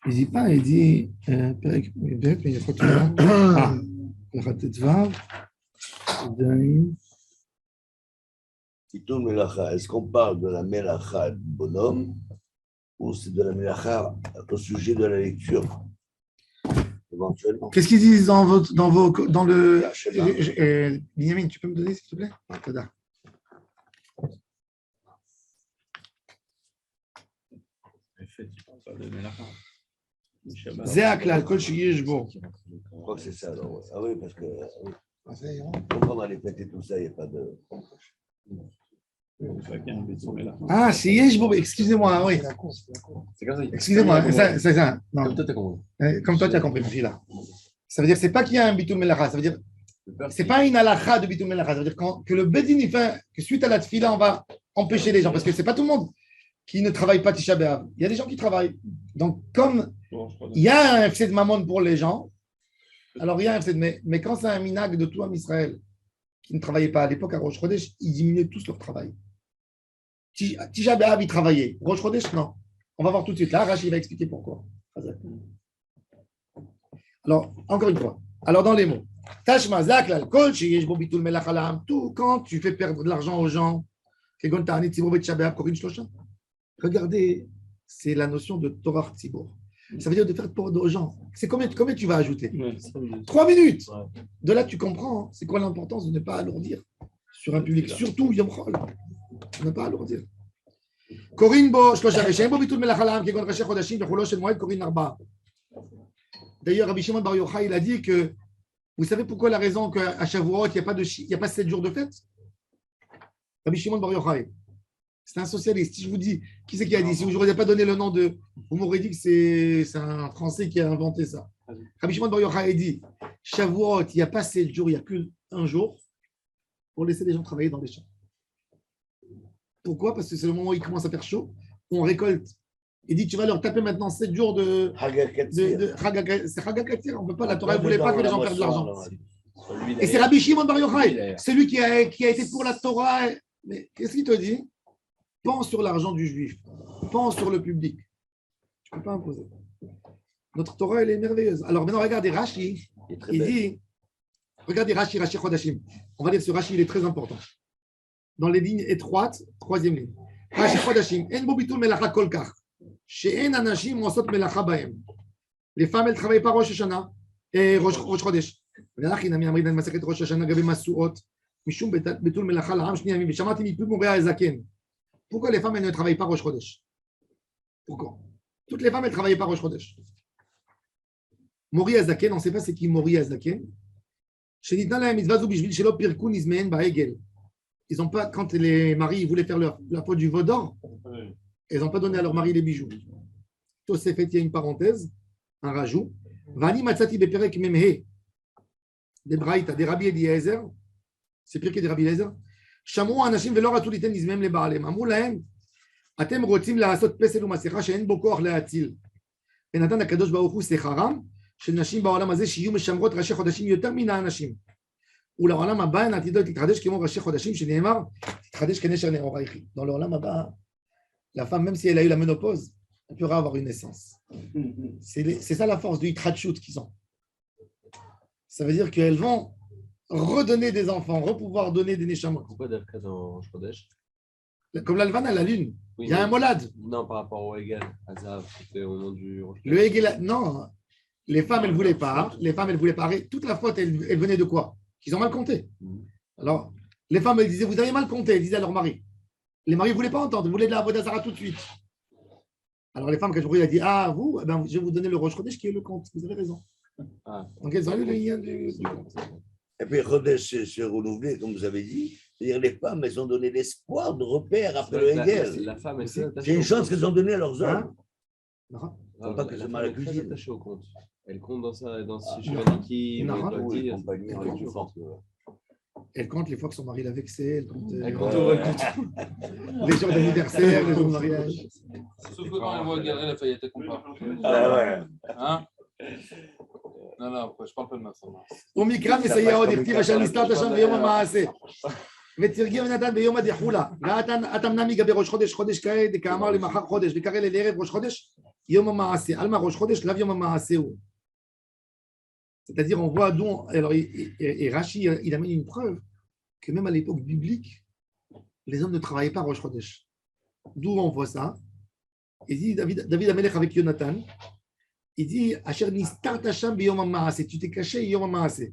S1: Il dit pas, il dit, mais il y a quoi tout là? Ah, il y a peut-être 20.
S2: Bitul melacha, est-ce qu'on parle de la melacha du bonhomme ou c'est de la melacha au sujet de la lecture? éventuellement.
S1: Qu'est-ce qu'ils disent dans le. Binyamin, tu peux me donner, s'il te plaît? Tada.
S8: Effectivement, pas de Mélacha. Shabbat.
S1: Zé Aklal, Kol Sheyeshbo.
S2: Je crois que c'est ça. Alors, ouais. Ah oui, parce que
S6: Ah, ça ira.
S2: pendant les fêtes et tout ça, il n'y a pas de.
S8: C'est pas qu'il y a un béton Mélacha.
S1: Ah, Sheyeshbo, excusez-moi, oui.
S6: C'est la course, c'est la course.
S5: C'est comme ça.
S1: Excusez-moi, c'est ça. Non.
S5: Comme toi, t'as compris.
S1: Comme toi, tu as compris, mon fils, là. Ça veut dire, c'est pas qu'il y a un bitul melacha, ça veut dire, c'est pas une halakha de bitul melacha, ça veut dire que le bedin, il fait, que suite à la tfila, on va empêcher les gens, parce que c'est pas tout le monde qui ne travaille pas Tisha B'Av. Il y a des gens qui travaillent. Donc, comme
S8: Bon, je crois
S1: il y a un FC de mammon pour les gens, alors il y a un FC de, mais quand c'est un minag de tout en Israël qui ne travaillait pas à l'époque à Rosh Chodesh, ils diminuaient tous leur travail. Tisha B'Av, ils travaillaient. Rosh Chodesh, non. On va voir tout de suite. Là, Rashi va expliquer pourquoi. Alors, encore une fois. Alors, dans les mots. Tashma, Zak, l'alcool, Sheyesh bo bitul melach alam. Tout, quand tu fais perdre de l'argent aux gens, Kegon ta'anit tzibur bet Tisha B'Av, Korin Shlosha. Regardez, c'est la notion de Torah Tzibur. Ça veut dire de faire perdre aux gens. C'est combien tu vas ajouter?
S8: Ouais.
S1: 3 minutes.
S5: Ouais.
S1: De là, tu comprends, hein, c'est quoi l'importance de ne pas alourdir sur un public, surtout Yom Chol. De ne pas alourdir. Corinne Bo, Shlosha Reshem, Bo Bitul Melach Alam, Kegon Rashi Chodashim, Bechulo Shel Moed, Corinne Arba. D'ailleurs, Rabbi Shimon Bar Yochai, il a dit que, vous savez pourquoi la raison qu'à Shavuot, il n'y a pas 7 jours de fête? Rabbi Shimon Bar Yochai, c'est un socialiste. Si je vous dis, qui c'est qui a dit? Si je ne vous ai pas donné le nom de, vous m'aurez dit que c'est un Français qui a inventé ça. Rabbi Shimon Bar Yochai a dit, Shavuot, il n'y a pas 7 jours, il n'y a que un jour pour laisser les gens travailler dans les champs. Pourquoi? Parce que c'est le moment où il commence à faire chaud, on récolte. Il dit, tu vas leur taper maintenant 7 jours de c'est Hagakatir. On ne peut pas, la Torah ne voulait pas que les gens perdent de l'argent. Et c'est Rabbi Shimon Bar Yochai, celui qui a été pour la Torah. Mais qu'est-ce qu'il te dit? Pense sur l'argent du juif, pense sur le public. Tu ne peux pas imposer. Notre Torah, elle est merveilleuse. Alors maintenant, regardez Rashi, il dit, regardez Rashi Chodashim. On va dire ce Rashi, il est très important. Dans les lignes étroites, 3e ligne. Rashi Chodashim, En bo bitul melacha kol kach. She'en anashim osot melacha bahem. Les femmes, elles ne travaillent pas Rosh Hashanah et Rosh Chodesh. ולך הנה מי אמרי דן מסכת ראש השנה גבי משואות, משום ביטול מלאכה לעם שני ימים, ושמעתי מפי מורי הזקן. Pourquoi les femmes, elles ne travaillent pas Rosh Chodesh? Pourquoi? Toutes les femmes, elles ne travaillent pas Rosh Chodesh. Mori Azaken, on ne sait pas c'est qui Mori Azaken. שניתנה להם מצווה זו בשביל שלא פירקו נזמיהן בעגל. Ils n'ont pas, quand les maris voulaient faire la faute du veau d'or, ils n'ont pas donné à leur mari les bijoux. Tosefet, il y a une parenthèse, un rajout. Vani matzati beperek memhe. Des braïta, des Rabbi Eliezer, c'est pire que des Rabbi Eliezer. שמעו האנשים ולא רצו ליתן נזמיהם לבעליהם. אמרו להם, אתם רוצים לעשות פסל ומסכה שאין בו כוח להציל. ונתן הקדוש ברוך הוא שכרם של נשים בעולם הזה שיהיו משמרות ראשי חודשים יותר מן האנשים. ולעולם הבא הן עתידות להתחדש כמו ראשי חודשים שנאמר, תתחדש כנשר נעורייך. Dans לעולם הבא, la femme, même si elle a eu la ménopause, elle pourra avoir une naissance. C'est ça la force du hitratchut qu'ils ont. Ça veut dire qu'elles vont redonner des enfants, repouvoir donner des neshamot.
S5: Pourquoi Dafka dans Chodesh?
S1: Comme l'Alvana, la lune.
S5: Oui,
S1: Il y a un molad.
S5: Non, par rapport au Hegel, Azav, c'était au nom du.
S1: Le Hegel, non. Les femmes, elles ne voulaient pas. Les femmes, elles ne voulaient pas. Toute la faute, elle venait de quoi? Qu'ils ont mal compté. Alors, les femmes, elles disaient, vous avez mal compté, elles disaient à leur mari. Les maris ne voulaient pas entendre, ils voulaient de la Vodazara tout de suite. Alors, les femmes, quand je a dit, ah, vous, ben, je vais vous donner le Rosh Chodesh qui est le compte. Vous avez raison.
S5: Ah.
S1: Donc, elles ont eu le lien du compte.
S2: Et puis, Chodesh se renouveler, comme vous avez dit. C'est-à-dire, les femmes, elles ont donné l'espoir de repère après le Hegel.
S5: La femme, elle s'est attachée.
S2: C'est une chance qu'elles ont donnée à leurs hommes.
S1: Hein?
S2: Faut pas que
S5: La
S2: c'est
S5: femme
S2: mal à
S5: est très
S2: cuisine.
S5: attachée au compte. Elle compte dans ses Shivaniki.
S1: Non.
S2: Oui, compagnie,
S1: Elle
S2: avec
S1: compte.
S2: du force.
S1: Elle compte les fois que son mari l'a vexée, elle compte,
S5: Elle compte.
S1: les jours d'anniversaire, les jours de mariage.
S3: Sauf que quand elle voit galérer la faillite, elle compare.
S2: Ah ouais.
S3: Hein? Non, je parle pas de ma femme.
S1: ומקרא מסייע עוד הכתיב אשר נסתרת שם ביום המעשה. ותרגיע ונתן ביום הדחולה. ואתה מנע מגבי ראש חודש, חודש כעת, כאמר למחר חודש, וקרא לערב ראש חודש, יום המעשה. על מה ראש חודש, לאו יום המעשה הוא. C'est-à-dire, on voit d'où. Alors, et Rashi, il amène une preuve que même à l'époque biblique, les hommes ne travaillaient pas Rosh Chodesh. D'où on voit ça. Il dit David Amelech avec Jonathan, Il dit Asher nistar tacham biyom ha'maaseh, tu t'es caché yom ha'maaseh.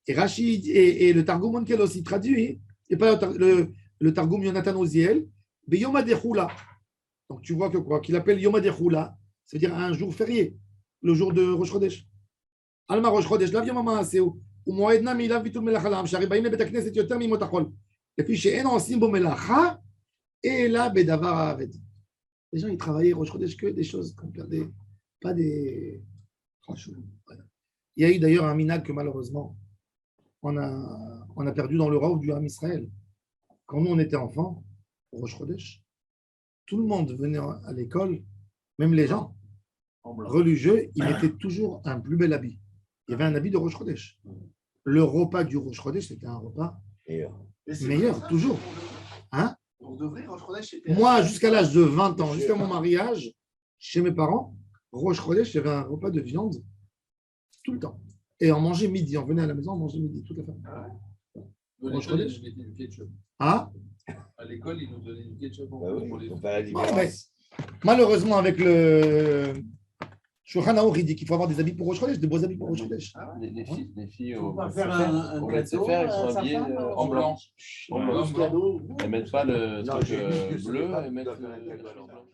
S1: Et Rachid et le Targum Onkel aussi traduit, et pas le Targum Yonatan Oziel, biyom ha'dechula. Donc tu vois que quoi? Qu'il appelle yom ha'dechula, c'est-à-dire un jour férié, le jour de Rosh Chodesh. Alma Rosh Chodesh, lav yom ha'maaseh, ומועדנה מאליו ביטול מלאכה לעם, שהרי באים לבית הכנסת יותר מימות החול, לפי שאין עושים בו מלאכה, אלא בדבר האבד. Les gens, ils travaillaient Rosh Chodesh que des choses qu'on perdait, pas des... Voilà. Il y a eu d'ailleurs un minag que malheureusement, on a perdu dans le rôle du Ham Israël. Quand nous, on était enfants, au Rosh Chodesh, tout le monde venait à l'école, même les gens religieux, ils mettaient toujours un plus bel habit. Il y avait un habit de Rosh Chodesh. Le repas du Rosh Chodesh, c'était un repas meilleur, toujours. Hein?
S4: Pour de vrai, Rosh Chodesh, c'était.
S1: Moi, jusqu'à l'âge de 20 ans, jusqu'à mon mariage, chez mes parents, Rosh Chodesh, il y avait un repas de viande tout le temps. Et on mangeait midi. On venait à la maison, on mangeait midi, toute la famille. Rosh Chodesh. Ah?
S3: À l'école, ils nous donnaient du ketchup.
S1: Malheureusement, avec le Shulchan Aruch, il dit qu'il faut avoir des habits pour Rosh Chodesh, des beaux habits pour Rosh Chodesh.
S5: Les filles
S9: Faut
S5: au
S9: pas faire un
S5: au
S9: gâteau,
S5: Sefer, ils
S9: à
S5: sont
S9: sa
S5: habillés
S9: femme,
S5: en blanc. En blanc.
S9: cadeau.
S5: Elles mettent pas le
S2: Non,
S5: truc
S2: j'ai vu que
S5: bleu,
S2: c'est pas
S5: elles mettent
S2: tout à fait un cadeau,
S5: le
S2: alors.
S5: blanc.